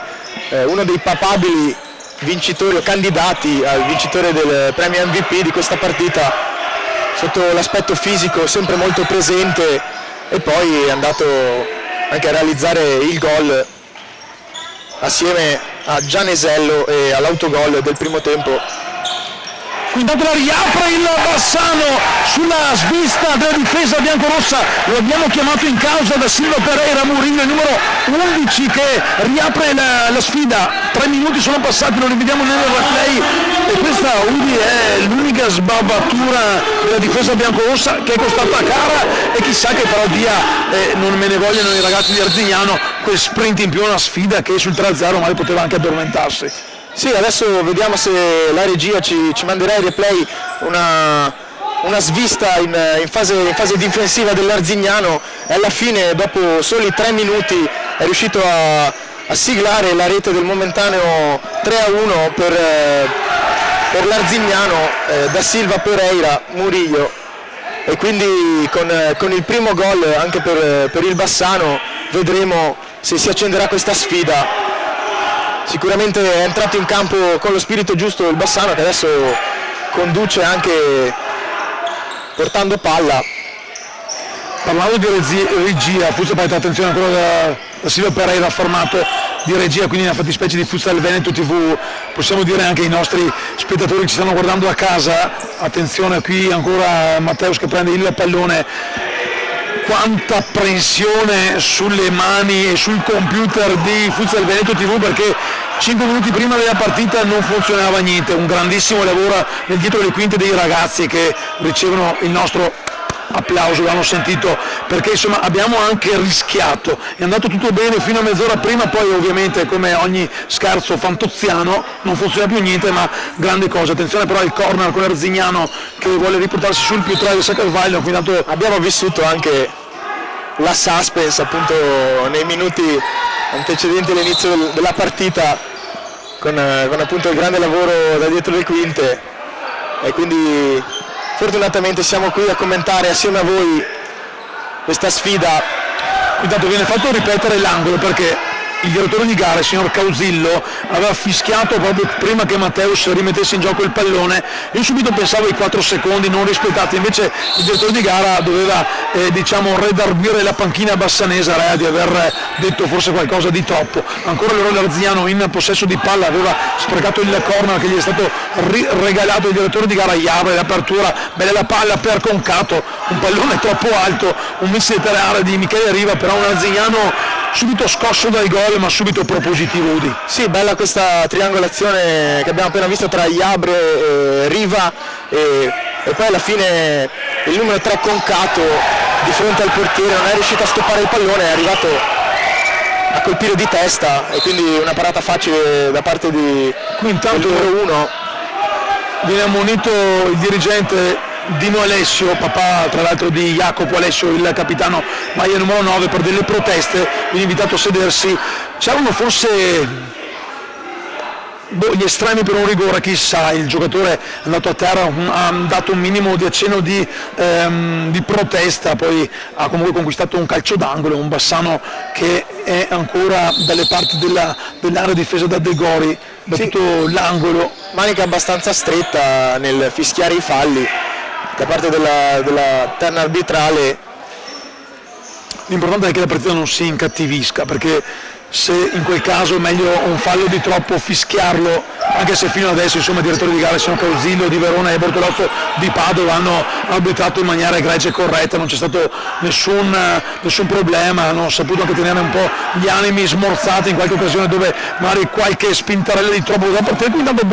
uno dei papabili vincitori o candidati al vincitore del premio MVP di questa partita, sotto l'aspetto fisico sempre molto presente, e poi è andato anche a realizzare il gol assieme a Gianesello e all'autogol del primo tempo. Qui intanto la riapre il Bassano sulla svista della difesa biancorossa, lo abbiamo chiamato in causa Da Silva Pereira, Murillo, il numero 11, che riapre la sfida. 3 minuti sono passati, lo rivediamo nel replay, e questa Udi è l'unica sbavatura della difesa biancorossa che è costata cara, e chissà che però dia, non me ne vogliono i ragazzi di Arzignano, quel sprint in più, una sfida che sul 3-0 magari poteva anche addormentarsi. Sì, adesso vediamo se la regia ci manderà in replay una svista in fase difensiva dell'Arzignano, e alla fine, dopo soli 3 minuti, è riuscito a siglare la rete del momentaneo 3-1 per l'Arzignano, Da Silva Pereira, Murillo, e quindi con il primo gol anche per il Bassano vedremo se si accenderà questa sfida. Sicuramente è entrato in campo con lo spirito giusto il Bassano, che adesso conduce anche portando palla. Parlando di regia, Futsal Parità, attenzione ancora da Silvio Pereira, formato di regia, quindi nella fattispecie di Futsal Veneto TV. Possiamo dire anche ai nostri spettatori che ci stanno guardando a casa, attenzione, qui ancora Matteus che prende il pallone. Quanta apprensione sulle mani e sul computer di Futsal Veneto TV, perché 5 minuti prima della partita non funzionava niente. Un grandissimo lavoro nel dietro le quinte dei ragazzi che ricevono il nostro applauso, l'hanno sentito, perché insomma abbiamo anche rischiato, è andato tutto bene fino a mezz'ora prima, poi ovviamente come ogni scherzo fantoziano non funziona più niente, ma grande cosa. Attenzione però al corner con Arzignano che vuole riportarsi sul più 3 di Saccarvaglio, quindi tanto Abbiamo vissuto anche la suspense appunto nei minuti antecedenti all'inizio della partita con appunto il grande lavoro da dietro le quinte, e quindi fortunatamente siamo qui a commentare assieme a voi questa sfida. intanto viene fatto ripetere l'angolo perché il direttore di gara, il signor Causillo, aveva fischiato proprio prima che Matteus rimettesse in gioco il pallone. Io subito pensavo ai 4 secondi non rispettati, invece il direttore di gara doveva redarguire la panchina bassanese di aver detto forse qualcosa di troppo. Ancora l'Arzignano in possesso di palla aveva sprecato il corner che gli è stato regalato il direttore di gara. Iabra, l'apertura, bella la palla per Concato, un pallone troppo alto, un missile terrestre di Michele Riva, però un Arzignano subito scosso dal gol, ma subito propositivo. Udi. Sì, bella questa triangolazione che abbiamo appena visto tra Iabre, Riva e poi alla fine il numero 3 Concato di fronte al portiere non è riuscito a stoppare il pallone, è arrivato a colpire di testa e quindi una parata facile da parte di Qui intanto del numero 1. viene ammonito il dirigente Dino Alessio, papà tra l'altro di Jacopo Alessio, il capitano maglia numero 9, per delle proteste, viene invitato a sedersi. C'erano forse gli estremi per un rigore, chissà, il giocatore è andato a terra, ha dato un minimo di accenno di protesta, poi ha comunque conquistato un calcio d'angolo, un Bassano che è ancora dalle parti dell'area difesa da De Gori, battuto l'angolo. Manica abbastanza stretta nel fischiare i falli da parte della terna arbitrale. L'importante è che la partita non si incattivisca, perché se in quel caso è meglio un fallo di troppo fischiarlo, anche se fino adesso insomma i direttori di gara sono Causillo di Verona e Bortolozzo di Padova hanno arbitrato in maniera egregia e corretta, non c'è stato nessun problema, hanno saputo anche tenere un po' gli animi smorzati in qualche occasione dove magari qualche spintarella di troppo da partire. Quindi tanto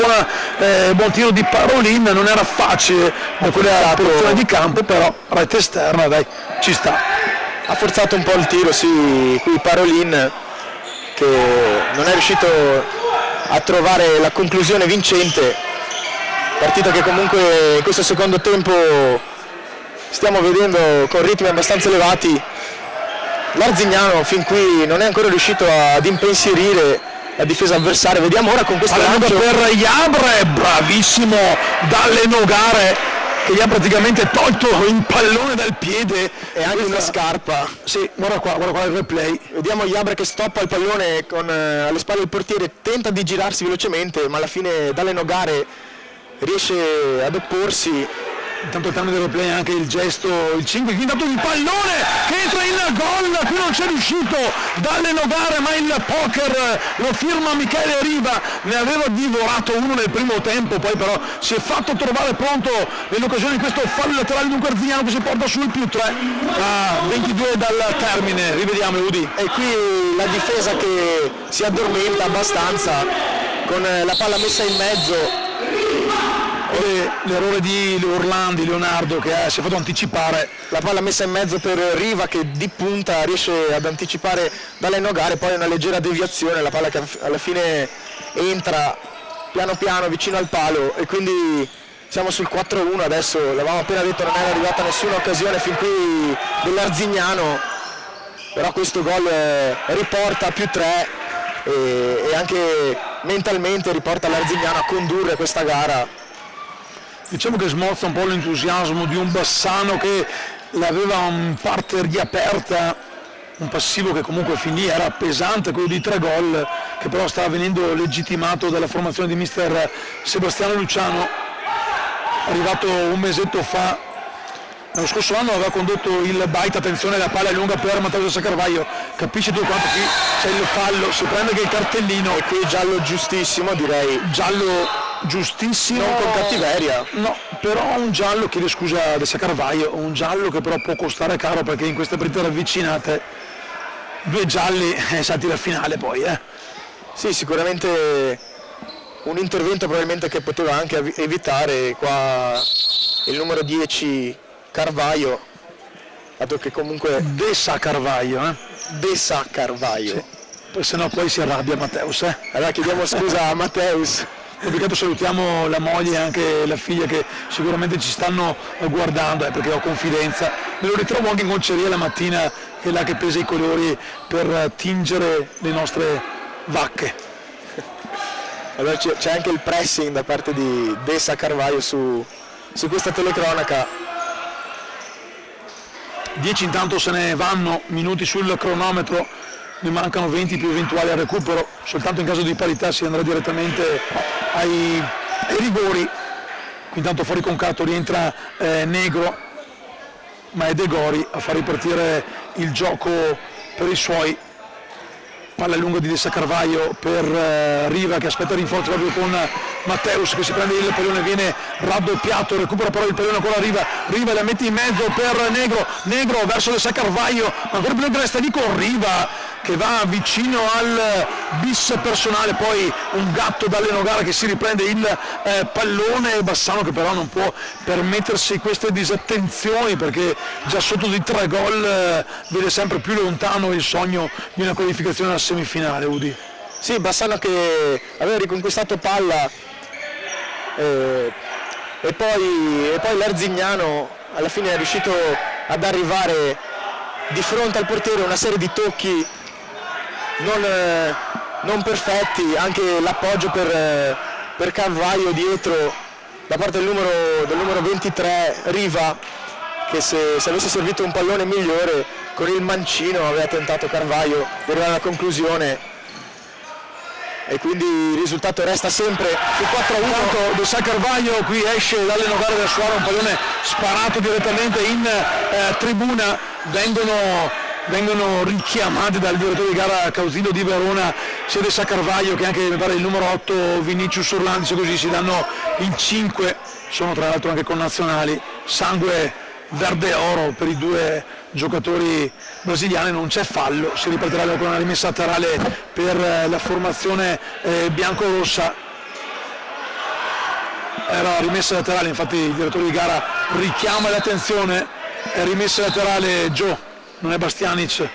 buon tiro di Parolin, non era facile da quella posizione di campo, però rete esterna, dai, ci sta. Ha forzato un po' il tiro, sì, qui Parolin, che non è riuscito a trovare la conclusione vincente. Partita che comunque in questo secondo tempo stiamo vedendo con ritmi abbastanza elevati. L'Arzignano fin qui non è ancora riuscito ad impensierire la difesa avversaria. Vediamo ora con questo lancio per Iabre, bravissimo dalle Nogare, che gli ha praticamente tolto il pallone dal piede e anche una scarpa. Sì, guarda qua il replay. Vediamo Iabre che stoppa il pallone con alle spalle il portiere, tenta di girarsi velocemente, ma alla fine dalle Nogare riesce ad opporsi. Intanto al termine del replay anche il gesto, il 5, quindi dato il pallone che entra in gol, qui non c'è riuscito dalle Nogare, ma il poker lo firma Michele Riva, ne aveva divorato uno nel primo tempo, poi però si è fatto trovare pronto nell'occasione di questo fallo laterale di un Arzignano che si porta sul più 3 a 22 dal termine. Rivediamo Udi. E qui la difesa che si addormenta abbastanza con la palla messa in mezzo. L'errore di Orlandi, Leonardo, che si è fatto anticipare. La palla messa in mezzo per Riva che di punta riesce ad anticipare dalle Nogare, poi una leggera deviazione, la palla che alla fine entra piano piano vicino al palo e quindi siamo sul 4-1 adesso. L'avevamo appena detto, non era arrivata nessuna occasione fin qui dell'Arzignano, però questo gol riporta più 3 e anche mentalmente riporta l'Arzignano a condurre questa gara. Diciamo che smorza un po' l'entusiasmo di un Bassano che l'aveva in parte riaperta, un passivo che comunque finì, era pesante, quello di 3 gol, che però stava venendo legittimato dalla formazione di mister Sebastiano Luciano, arrivato un mesetto fa. L'anno scorso anno aveva condotto il Baita, attenzione, la palla è lunga per Matteo Saccarvaglio, capisci tu quanto qui c'è il fallo, si prende che il cartellino, e qui giallo giustissimo, direi. Giallo giustissimo, non con cattiveria, no, però un giallo, chiedo scusa da Saccarvaglio, un giallo che però può costare caro, perché in queste partite ravvicinate 2 gialli salti la finale poi. Sì, sicuramente un intervento probabilmente che poteva anche evitare qua il numero 10 Carvaio. dato che comunque De Sa Carvaio, De Sa Carvaio. Sì. Se no poi si arrabbia Matteus, Allora chiediamo scusa a Matteus. Peccato, salutiamo la moglie e anche la figlia che sicuramente ci stanno guardando, perché ho confidenza. Me lo ritrovo anche in conceria la mattina, che è là che pesa i colori per tingere le nostre vacche. Allora c'è anche il pressing da parte di De Sa Carvaio su questa telecronaca. 10 intanto se ne vanno, minuti sul cronometro, ne mancano 20 più eventuali al recupero, soltanto in caso di parità si andrà direttamente ai rigori. Qui intanto fuori contatto rientra Negro, ma è De Gori a far ripartire il gioco per i suoi. Palla lunga di De Sa Carvaio per Riva, che aspetta rinforzo proprio con Matteus, che si prende il pallone, viene raddoppiato, recupera però il pallone ancora Riva la mette in mezzo per Negro verso De Sa Carvaio, ancora più che resta lì con Riva che va vicino al bis personale, poi un gatto dall'Enogara che si riprende il pallone, Bassano che però non può permettersi queste disattenzioni, perché già sotto di 3 gol vede sempre più lontano il sogno di una qualificazione alla semifinale. Udi. Sì, Bassano che aveva riconquistato palla e poi l'Arzignano alla fine è riuscito ad arrivare di fronte al portiere, una serie di tocchi non perfetti, anche l'appoggio per Carvaio dietro da parte del numero 23 Riva, che se avesse servito un pallone migliore con il mancino aveva tentato Carvaio di arrivare alla conclusione, e quindi il risultato resta sempre su 4-1. De Sa Carvaio qui esce dall'Enogara del Suara, un pallone sparato direttamente in tribuna, vengono richiamati dal direttore di gara Causillo di Verona sia De Sa Carvaio che anche mi pare il numero 8 Vinicius Orlandi, così si danno il 5, sono tra l'altro anche connazionali, sangue verde e oro per i due giocatori brasiliani, non c'è fallo, si ripartirà con una rimessa laterale per la formazione biancorossa. Era rimessa laterale, infatti il direttore di gara richiama l'attenzione, è rimessa laterale Gio, non è Bastianic.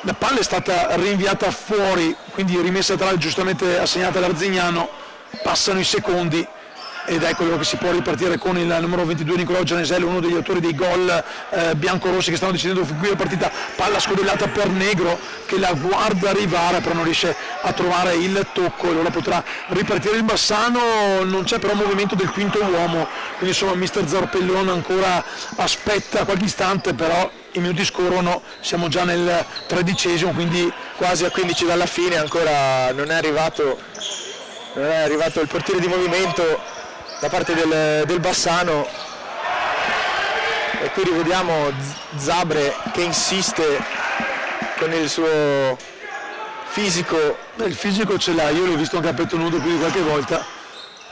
La palla è stata rinviata fuori, quindi rimessa laterale giustamente assegnata all'Arzignano, passano i secondi ed è quello che si può ripartire con il numero 22 Nicolò Gianesello, uno degli autori dei gol biancorossi che stanno decidendo qui la partita. Palla scodellata per Negro che la guarda arrivare, però non riesce a trovare il tocco, e allora potrà ripartire il Bassano. Non c'è però movimento del quinto uomo, quindi insomma mister Zarpellon ancora aspetta qualche istante, però i minuti scorrono, siamo già nel 13esimo, quindi quasi a 15 dalla fine, ancora non è arrivato il portiere di movimento da parte del Bassano, e qui rivediamo Zabre che insiste con il suo fisico. Il fisico ce l'ha, io l'ho visto anche a petto nudo più di qualche volta,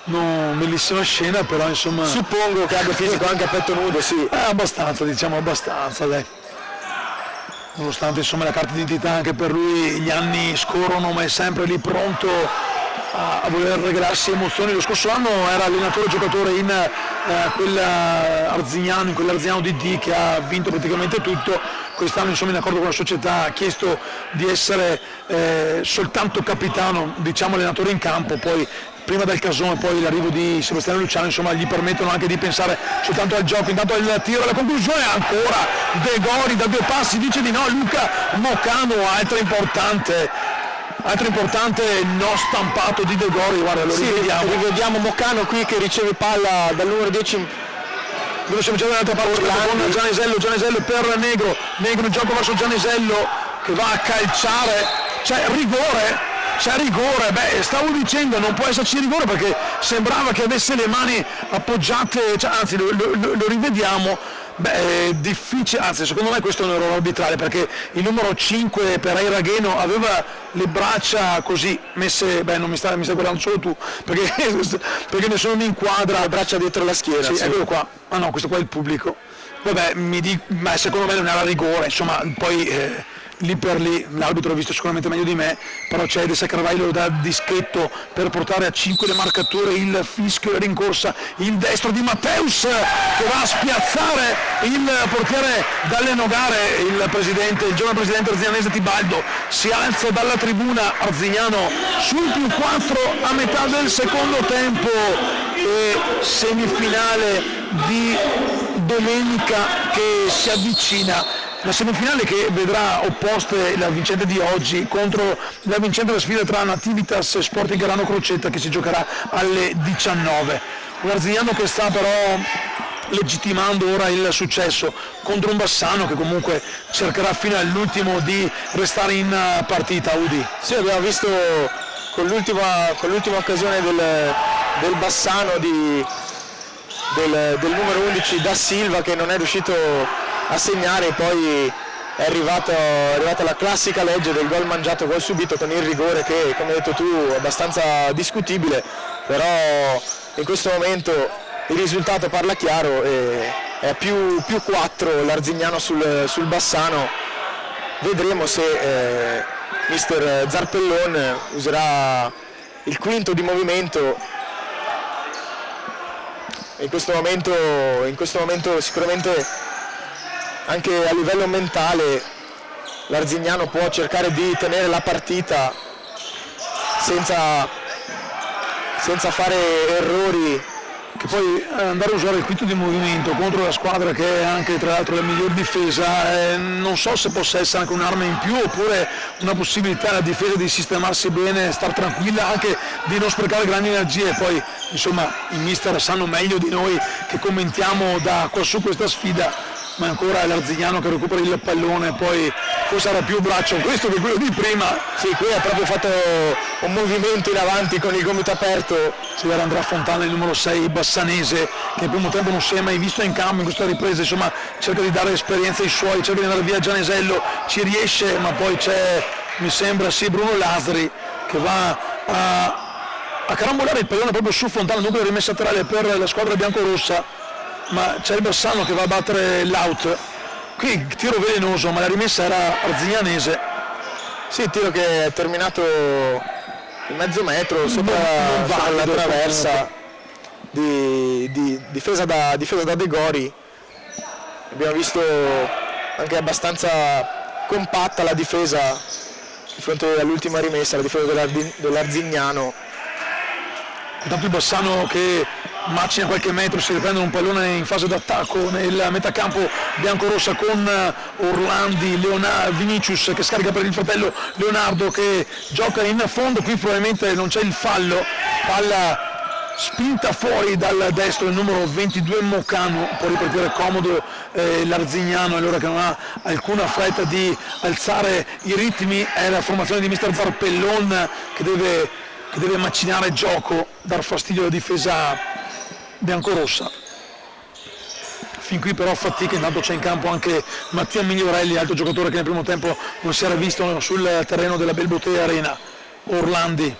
non bellissima scena, però insomma Suppongo che abbia fisico anche a petto nudo, sì. Abbastanza, diciamo abbastanza, dai. Nonostante insomma la carta d'identità anche per lui, gli anni scorrono, ma è sempre lì pronto a voler regalarsi emozioni. Lo scorso anno era allenatore giocatore in quell'Arzignano di D che ha vinto praticamente tutto. Quest'anno insomma in accordo con la società ha chiesto di essere soltanto capitano, diciamo allenatore in campo, poi prima del Casone poi l'arrivo di Sebastiano Luciano insomma gli permettono anche di pensare soltanto al gioco. Intanto il tiro alla conclusione, ancora De Gori da 2 passi dice di no Luca Mocano, altro importante no stampato di De Gori, guarda, lo rivediamo Mocano qui che riceve palla dal numero 10. Dove siamo già dall'altra parte con Gianesello per Negro in gioco verso Gianesello che va a calciare, c'è rigore, stavo dicendo non può esserci rigore perché sembrava che avesse le mani appoggiate, anzi lo rivediamo. È difficile, anzi secondo me questo è un errore arbitrale, perché il numero 5 Pereira Gheno aveva le braccia così messe, non mi stai guardando solo tu, perché nessuno mi inquadra. Le braccia dietro la schiena. Sì, eccolo qua. No, questo qua è il pubblico. Vabbè, ma secondo me non era rigore, insomma, poi lì per lì, l'arbitro ha visto sicuramente meglio di me, però c'è De Saccaravaglio da dischetto per portare a 5 le marcature, il fischio, la rincorsa, il destro di Matteus che va a spiazzare il portiere dalle Nogare, il giovane presidente arzignanese Tibaldo si alza dalla tribuna, Arzignano sul +4 a metà del secondo tempo e semifinale di domenica che si avvicina. La semifinale che vedrà opposte la vincente di oggi contro la vincente della sfida tra Nativitas e Sporting Garano Crocetta che si giocherà alle 19. Un Arzignano che sta però legittimando ora il successo contro un Bassano che comunque cercherà fino all'ultimo di restare in partita. Udi. Sì, abbiamo visto con l'ultima occasione del Bassano del numero 11 da Silva che non è riuscito a segnare, poi è arrivata la classica legge del gol mangiato, gol subito con il rigore che, come hai detto tu, è abbastanza discutibile, però in questo momento il risultato parla chiaro e è più 4 l'Arzignano sul Bassano. Vedremo se mister Zarpellon userà il quinto di movimento. In questo momento sicuramente anche a livello mentale l'Arzignano può cercare di tenere la partita senza fare errori, che poi andare a usare il quinto di movimento contro la squadra che è anche tra l'altro la miglior difesa, non so se possa essere anche un'arma in più oppure una possibilità alla difesa di sistemarsi bene, star tranquilla, anche di non sprecare grandi energie. Poi insomma i mister sanno meglio di noi che commentiamo da qua su questa sfida, ma ancora è l'Arzignano che recupera il pallone, poi forse era più braccio questo che quello di prima. Sì, qui ha proprio fatto un movimento in avanti con il gomito aperto. Ci era Andrea Fontana, il numero 6 bassanese, che nel primo tempo non si è mai visto in campo in questa ripresa, insomma cerca di dare esperienza ai suoi, cerca di andare via Gianesello, ci riesce, ma poi c'è, mi sembra, sì, Bruno Lasri che va a carambolare il pallone proprio su Fontana, dunque rimessa laterale per la squadra biancorossa, ma c'è il Bassano che va a battere l'out. Qui tiro velenoso, ma la rimessa era arzignanese. Sì, il tiro che è terminato in mezzo metro sopra la traversa di difesa da De Gori. Abbiamo visto anche abbastanza compatta la difesa di fronte all'ultima rimessa, la difesa dell'Arzignano. Intanto il Bassano che macina qualche metro, si riprende un pallone in fase d'attacco nel metacampo biancorossa con Orlandi, Vinicius che scarica per il fratello Leonardo che gioca in fondo. Qui probabilmente non c'è il fallo, palla spinta fuori dal destro il numero 22 Moccano, può ripartire comodo l'Arzignano, allora che non ha alcuna fretta di alzare i ritmi. È la formazione di mister Zarpellon che deve macinare gioco, dar fastidio alla difesa biancorossa. Fin qui però fatica, intanto c'è in campo anche Mattia Migliorelli, altro giocatore che nel primo tempo non si era visto sul terreno della Belbotea Arena. Orlandi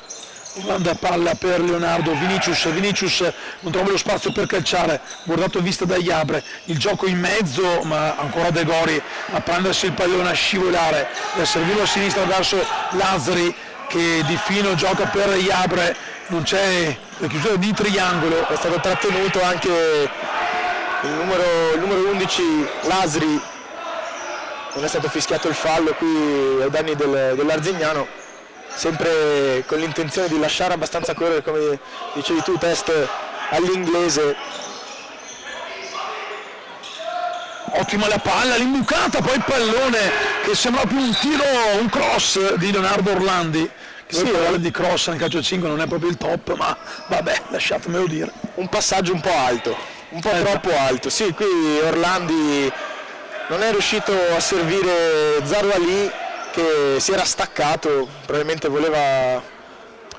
palla per Leonardo, Vinicius non trova lo spazio per calciare, guardato e vista da Iabre, il gioco in mezzo, ma ancora De Gori a prendersi il pallone, a scivolare e a servirlo a sinistra verso Lasri che di fino gioca per Iabre, non c'è la chiusura di triangolo, è stato trattenuto anche il numero 11 Lasri, non è stato fischiato il fallo qui ai danni dell'Arzignano, sempre con l'intenzione di lasciare abbastanza correre, come dicevi tu, test all'inglese. Ottima la palla, l'imbucata, poi il pallone che sembra più un tiro, un cross di Leonardo Orlandi. Sì, parlare di cross nel calcio 5 non è proprio il top, ma vabbè, lasciatemelo dire. Un passaggio un po' alto, un po' troppo alto. Sì, qui Orlandi non è riuscito a servire Zarouali che si era staccato, probabilmente voleva.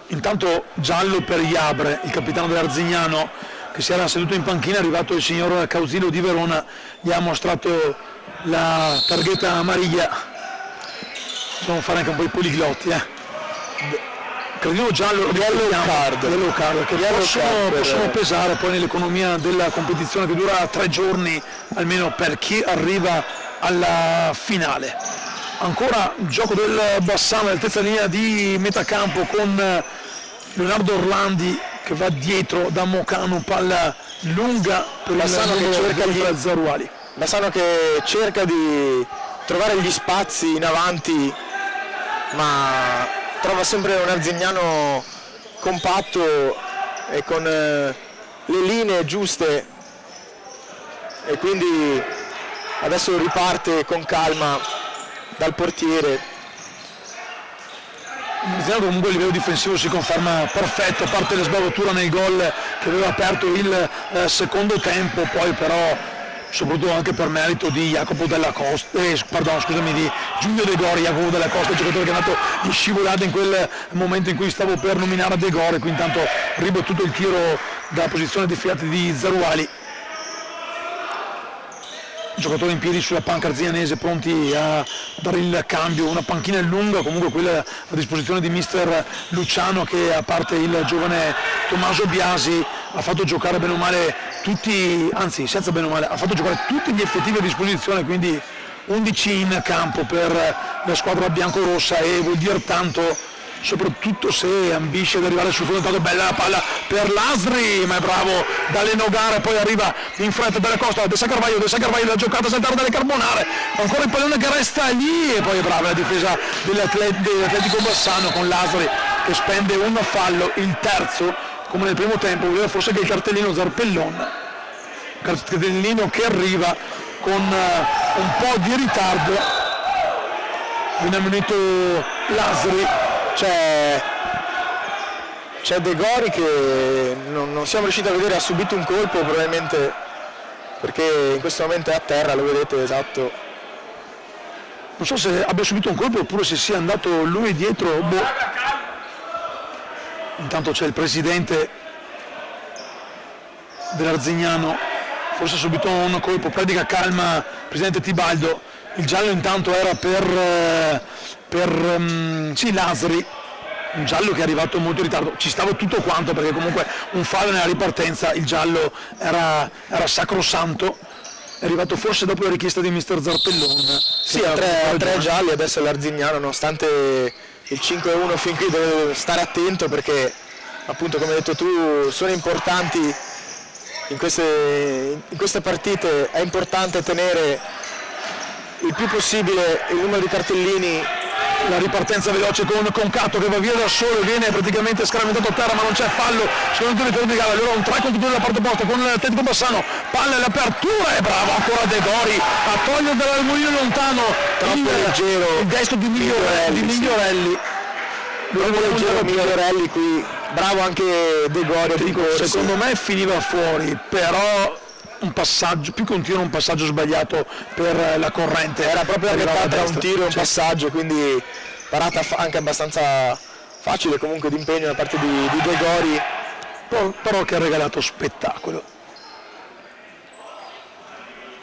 Intanto giallo per Iabre, il capitano dell'Arzignano, che si era seduto in panchina, è arrivato il signor Causino di Verona, gli ha mostrato la targhetta amariglia. Dobbiamo fare anche un po' i poliglotti, Cardino giallo, yellow card che possono pesare poi nell'economia della competizione che dura 3 giorni almeno per chi arriva alla finale. Ancora gioco del Bassano all'altezza linea di metacampo con Leonardo Orlandi che va dietro da Mocanu, palla lunga per Bassano che cerca il Zaruali. Bassano che cerca di trovare gli spazi in avanti, ma trova sempre un Arzignano compatto e con le linee giuste, e quindi adesso riparte con calma dal portiere. Comunque il livello difensivo si conferma perfetto, a parte la sbavatura nel gol che aveva aperto il secondo tempo, poi però soprattutto anche per merito di Jacopo Della Costa, di Giulio De Gori. Jacopo Della Costa, il giocatore che è andato in scivolata in quel momento in cui stavo per nominare De Gori, qui intanto ribattuto il tiro dalla posizione di fiati di Zaruali. Giocatori in piedi sulla panca arzianese pronti a dare il cambio, una panchina lunga, comunque quella a disposizione di mister Luciano, che a parte il giovane Tommaso Biasi ha fatto giocare bene o male tutti, anzi senza bene o male, ha fatto giocare tutti gli effettivi a disposizione, quindi 11 in campo per la squadra biancorossa, e vuol dire tanto soprattutto se ambisce ad arrivare sul fondo. Tanto bella la palla per Lasri, ma è bravo Dalenogara, poi arriva in fretta Della Costa, De San Carvaglio la giocata senza dalle Carbonare, ancora il pallone che resta lì, e poi è brava la difesa dell'Atletico Bassano con Lasri che spende un fallo, il terzo come nel primo tempo. Voleva forse che il cartellino Zarpellon, cartellino che arriva con un po' di ritardo. Viene ammonito Lasri. C'è De Gori che non siamo riusciti a vedere, ha subito un colpo probabilmente perché in questo momento è a terra, lo vedete, esatto. Non so se abbia subito un colpo oppure se sia andato lui dietro. Intanto c'è il presidente dell'Arzignano, forse ha subito un colpo, predica calma presidente Tibaldo. Il giallo intanto era per Lasri, un giallo che è arrivato molto in ritardo, ci stava tutto quanto perché comunque un fallo nella ripartenza, il giallo era sacrosanto, è arrivato forse dopo la richiesta di mister Zarpellon. Sì, a tre gialli adesso l'Arzignano, nonostante il 5-1 fin qui deve stare attento perché appunto come hai detto tu sono importanti in queste partite, è importante tenere il più possibile il numero di cartellini. La ripartenza veloce con Concato che va via da solo, viene praticamente scaraventato a terra, ma non c'è fallo secondo il ritorno di gara. Allora un 3 contro 2 dalla parte opposta con l'Atletico Bassano, palla all'apertura e bravo ancora De Gori a togliere dall'armonia lontano troppo leggero il destro di Migliorelli. Migliorelli qui, bravo anche De Gori. Secondo me finiva fuori, però un passaggio più continuo, un passaggio sbagliato per la corrente, era proprio tra un tiro e un passaggio, quindi parata anche abbastanza facile comunque d'impegno da parte di De Gori, però che ha regalato spettacolo.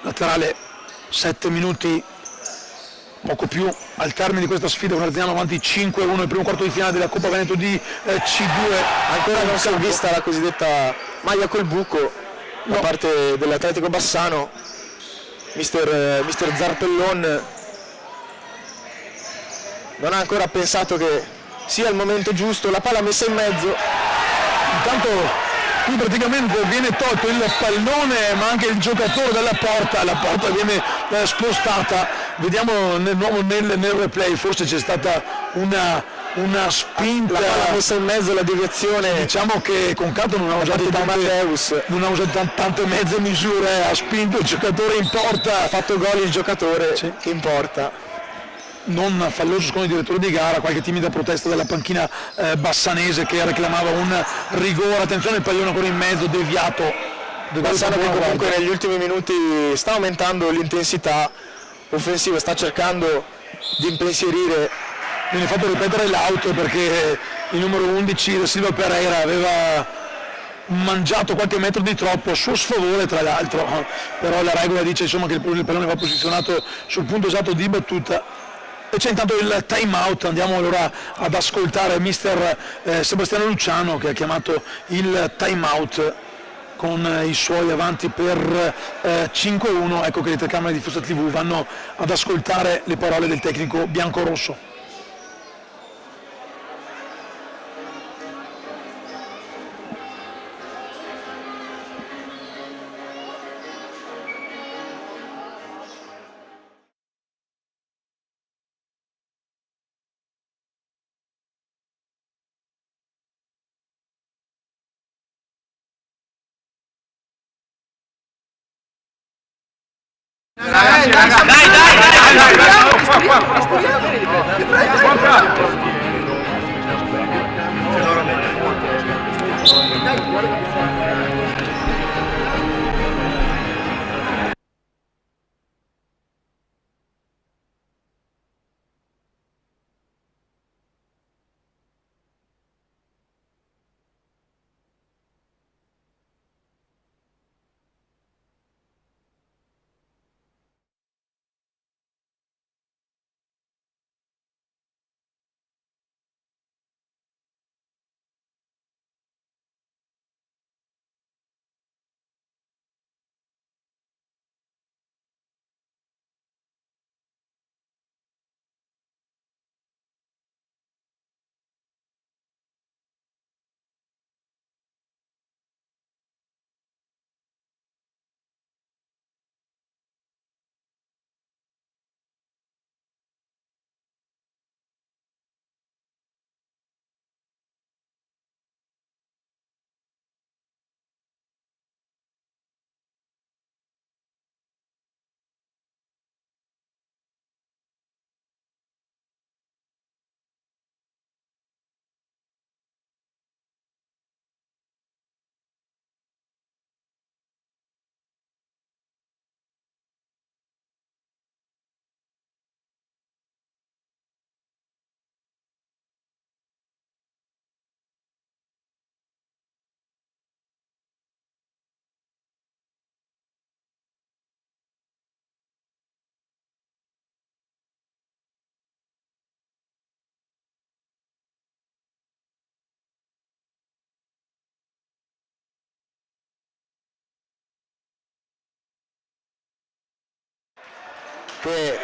Laterale, 7 minuti poco più al termine di questa sfida, un Arzignano avanti 5-1 il primo quarto di finale della Coppa Veneto di C2. Ancora non si è vista la cosiddetta maglia col buco da parte dell'Atletico Bassano. Mister Zarpellon non ha ancora pensato che sia il momento giusto, la palla messa in mezzo. Intanto qui praticamente viene tolto il pallone ma anche il giocatore dalla porta, la porta viene spostata. Vediamo nel replay, forse c'è stata una spinta, la palla messa in mezzo, la deviazione. Diciamo che Concato non ha usato tante mezze misure, ha spinto il giocatore in porta, ha fatto gol il giocatore in porta. Non falloso secondo il direttore di gara, qualche timida protesta della panchina bassanese che reclamava un rigore. Attenzione, il pallone ancora in mezzo, deviato. Bassano che comunque negli ultimi minuti sta aumentando l'intensità offensiva, sta cercando di impensierire. Viene fatto ripetere l'auto perché il numero 11 Silva Pereira aveva mangiato qualche metro di troppo a suo sfavore, tra l'altro, però la regola dice insomma che il pallone va posizionato sul punto esatto di battuta. E c'è intanto il time out, andiamo allora ad ascoltare mister Sebastiano Luciano che ha chiamato il time out con i suoi avanti per 5-1, ecco che le telecamere di Futsal TV vanno ad ascoltare le parole del tecnico biancorosso. Che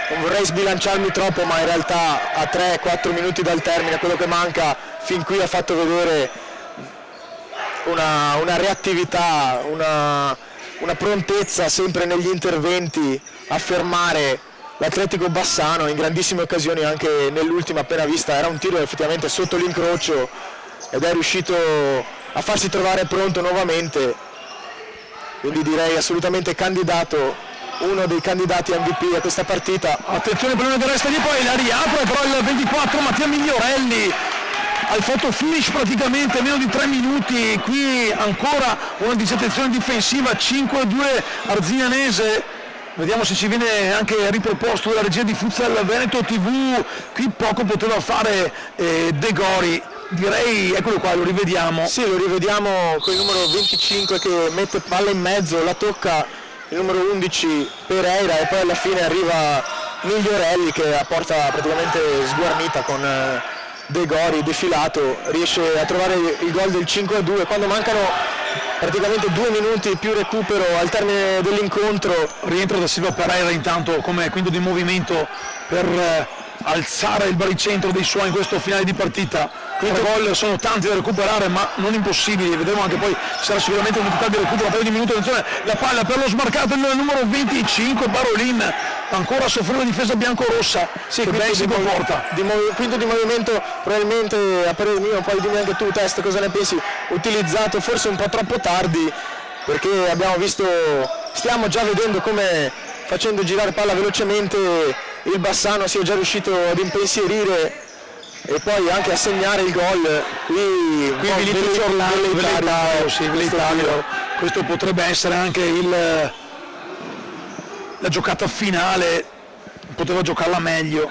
non vorrei sbilanciarmi troppo, ma in realtà a 3-4 minuti dal termine quello che manca fin qui ha fatto vedere una reattività, una prontezza sempre negli interventi a fermare l'Atletico Bassano in grandissime occasioni, anche nell'ultima appena vista era un tiro effettivamente sotto l'incrocio ed è riuscito a farsi trovare pronto nuovamente, quindi direi assolutamente candidato, uno dei candidati MVP a questa partita. Attenzione il pallone che resta lì, poi la riapre però il 24 Mattia Migliorelli al photo finish praticamente, meno di 3 minuti, qui ancora una disattenzione difensiva, 5-2 Arzianese. Vediamo se ci viene anche riproposto dalla regia di Futsal Veneto TV, qui poco poteva fare De Gori, direi eccolo qua, lo rivediamo. Sì, lo rivediamo con il numero 25 che mette palla in mezzo, la tocca il numero 11 Pereira e poi alla fine arriva Migliorelli che a porta praticamente sguarnita con De Gori defilato, riesce a trovare il gol del 5-2 quando mancano praticamente 2 minuti più recupero al termine dell'incontro. Rientro da Silva Pereira intanto come quinto di movimento per alzare il baricentro dei suoi in questo finale di partita. 3 gol sono tanti da recuperare ma non impossibili, vedremo anche poi sarà sicuramente un'unità di recupero a paio di minuti. Attenzione, la palla per lo smarcato il numero 25 Barolin, ancora a soffrire la difesa biancorossa, sì, che ben si comporta. Quinto di movimento probabilmente, a parere mio, poi dimmi anche tu Test cosa ne pensi, utilizzato forse un po' troppo tardi, perché abbiamo visto, stiamo già vedendo come facendo girare palla velocemente il Bassano sia già riuscito ad impensierire e poi anche a segnare il gol. Qui velleitario. Questo potrebbe essere anche la giocata finale, poteva giocarla meglio.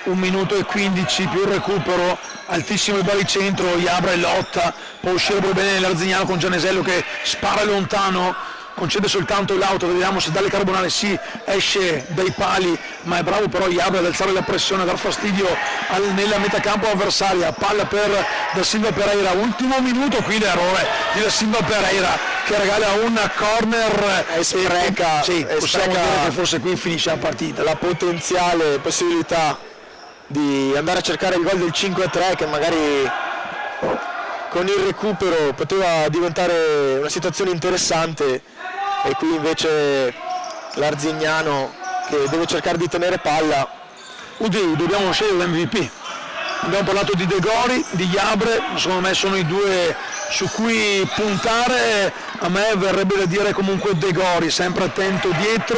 1 minuto e 15 più il recupero, altissimo il baricentro, Iabra e lotta, può uscire poi bene l'Arzignano con Gianesello che spara lontano, concede soltanto l'auto, vediamo se dalle Carbonale si esce dai pali, ma è bravo però Iabre ad alzare la pressione, a dar fastidio nella metacampo avversaria. Palla per Da Silva Pereira, ultimo minuto, qui l'errore di Da Silva Pereira che regala un corner e spreca, possiamo dire che forse qui finisce la partita. La potenziale possibilità di andare a cercare il gol del 5-3 che magari con il recupero poteva diventare una situazione interessante, e qui invece l'Arzignano che deve cercare di tenere palla. Dobbiamo scegliere l'MVP. Abbiamo parlato di De Gori, di Iabre, secondo me sono i due su cui puntare. A me verrebbe da dire comunque De Gori, sempre attento dietro.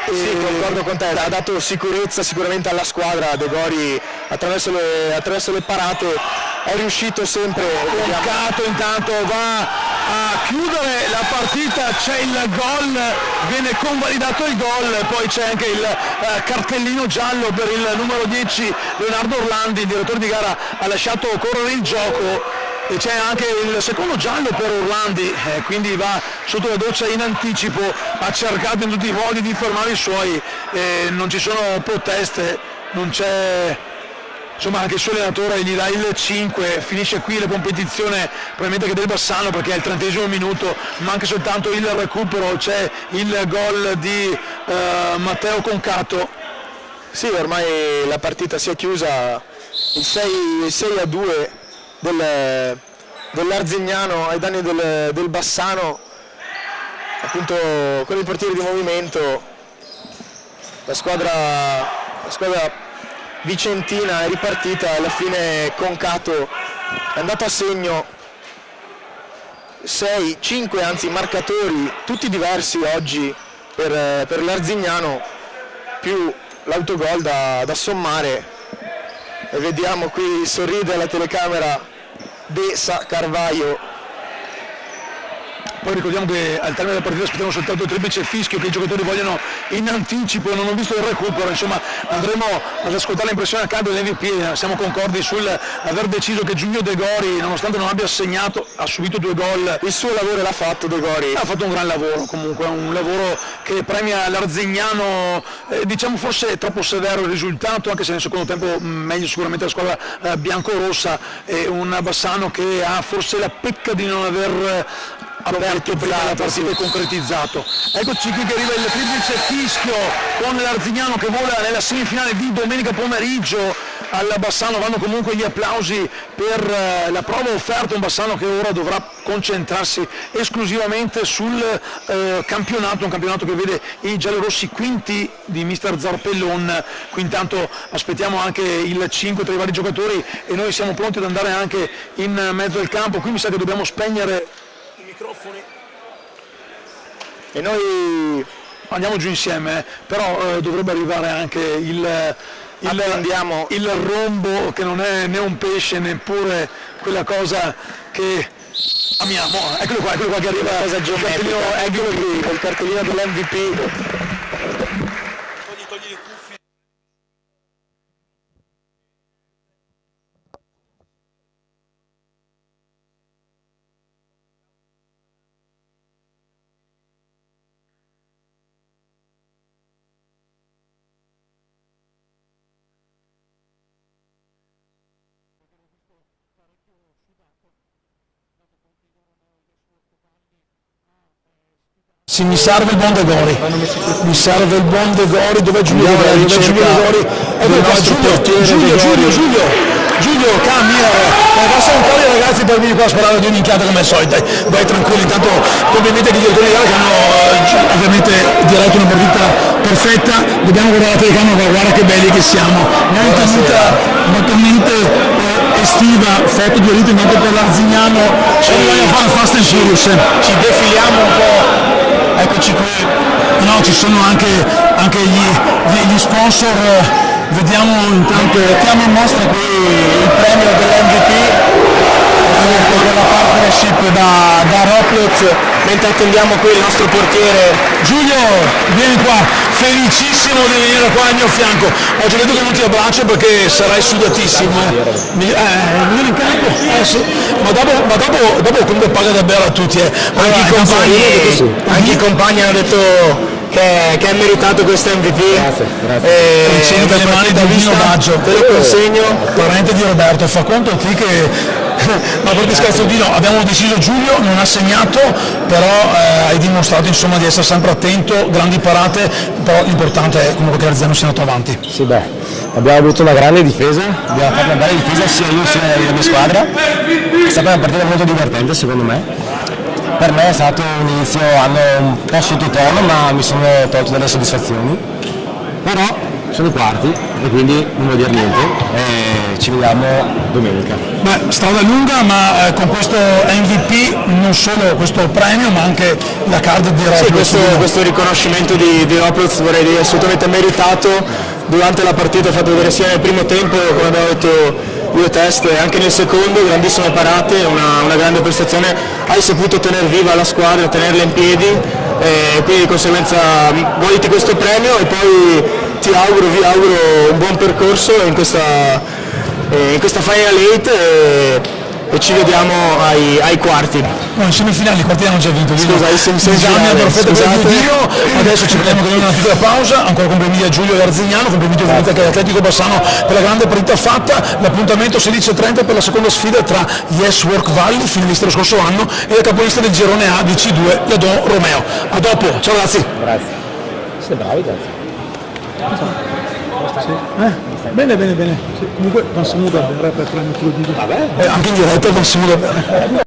Sì, concordo con te, ha dato sicurezza sicuramente alla squadra. De Gori attraverso le parate è riuscito sempre. Concato intanto va a chiudere la partita, c'è il gol, viene convalidato il gol, poi c'è anche il cartellino giallo per il numero 10 Leonardo Orlandi. Il direttore di gara ha lasciato correre il gioco e c'è anche il secondo giallo per Orlandi, quindi va sotto la doccia in anticipo, ha cercato in tutti i modi di fermare i suoi, non ci sono proteste, non c'è, insomma anche il suo allenatore gli dà il 5, finisce qui la competizione probabilmente che del Bassano perché è il 30° minuto, manca soltanto il recupero, c'è il gol di Matteo Concato. Sì, ormai la partita si è chiusa, il 6-2 dell'Arzignano ai danni del Bassano, appunto con il portiere di movimento. La squadra vicentina è ripartita, alla fine Concato è andato a segno. 5 anzi marcatori tutti diversi oggi per l'Arzignano, più l'autogol da sommare, e vediamo qui sorride alla telecamera Desa Carvaio. Poi ricordiamo che al termine della partita aspettiamo soltanto il triplice fischio che i giocatori vogliono in anticipo, non ho visto il recupero, insomma andremo ad ascoltare l'impressione a caldo dell'MVP. Siamo concordi sul aver deciso che Giulio De Gori, nonostante non abbia segnato, ha subito 2 gol. Il suo lavoro l'ha fatto De Gori. Ha fatto un gran lavoro comunque, un lavoro che premia l'Arzignano, diciamo forse troppo severo il risultato, anche se nel secondo tempo meglio sicuramente la squadra biancorossa, un Bassano che ha forse la pecca di non aver aperto prima la partita e concretizzato. Eccoci qui che arriva il triplice fischio con l'Arzignano che vola nella semifinale di domenica pomeriggio. Al Bassano vanno comunque gli applausi per la prova offerta, un Bassano che ora dovrà concentrarsi esclusivamente sul campionato, un campionato che vede i giallorossi quinti di mister Zarpellon. Qui intanto aspettiamo anche il 5 tra i vari giocatori e noi siamo pronti ad andare anche in mezzo al campo. Qui mi sa che dobbiamo spegnere microfoni e noi andiamo giù insieme, però dovrebbe arrivare anche il rombo, che non è né un pesce neppure quella cosa che amiamo. Eccolo qua che arriva il cartellino dell'MVP. Sì, mi serve il buon De Gori, dove Giulio De Gori? Giulio Cammier, basta un po' di ragazzi per venire qua a sparare di un'inchiata come al solito, vai tranquilli, intanto complimenti agli direttori di gara che hanno ovviamente diretto una partita perfetta. Dobbiamo guardare la telecamera, guarda che belli che siamo, una tenuta totalmente estiva, foto di rito anche per l'Arzignano, ci vogliono fare Fast and Furious, ci defiliamo un po'. Eccoci qui, no, ci sono anche gli sponsor, vediamo intanto, mettiamo in mostra qui il premio dell'MVP per la partnership da Rocklet, mentre attendiamo qui il nostro portiere Giulio, vieni qua, felicissimo di venire qua al mio fianco. Ho giocato che non ti abbraccio perché sarai sudatissimo. Vieni in campo? Sì. dopo comunque paga da bere a tutti. Anche i compagni hanno detto che è meritato questo MVP. Grazie. Consegno dalle mani di Vino Baggio, te lo consegno. Parente di Roberto, fa conto a te che ma per scherzo Dino, abbiamo deciso Giulio, non ha segnato, però hai dimostrato insomma di essere sempre attento, grandi parate, però l'importante è comunque che l'Arziano sia andato avanti. Sì, abbiamo avuto una grande difesa, abbiamo fatto una bella difesa sia io sia la mia squadra, è stata una partita molto divertente secondo me. Per me è stato un inizio anno un po' sottotono, ma mi sono tolto delle soddisfazioni, però sono i quarti e quindi non vuol dire niente e ci vediamo domenica. Strada lunga, ma con questo MVP non solo questo premio ma anche la card di Robles. Sì, questo riconoscimento di Robles vorrei dire assolutamente meritato. Durante la partita ho fatto vedere sia nel primo tempo, come abbiamo detto, 2 teste, e anche nel secondo grandissime parate, una grande prestazione, hai saputo tenere viva la squadra, tenerla in piedi, e quindi di conseguenza goditi questo premio e poi vi auguro un buon percorso in questa Final 8 e ci vediamo ai quarti. No, in semifinali, i quarti hanno già vinto. Scusa, adesso ci prendiamo con una piccola pausa, ancora complimenti a Giulio e Arzignano, complimenti ovviamente anche all'Atletico Bassano per la grande partita fatta, l'appuntamento 16:30 per la seconda sfida tra Yes Work Valley, finalista lo scorso anno, e la capolista del girone A di C2, la Don Romeo. A dopo, ciao ragazzi. Grazie. Siete bravi, grazie. Bene. Sì, comunque Massimo da bere per 3 metri di. Anche in diretta Massimo da bere.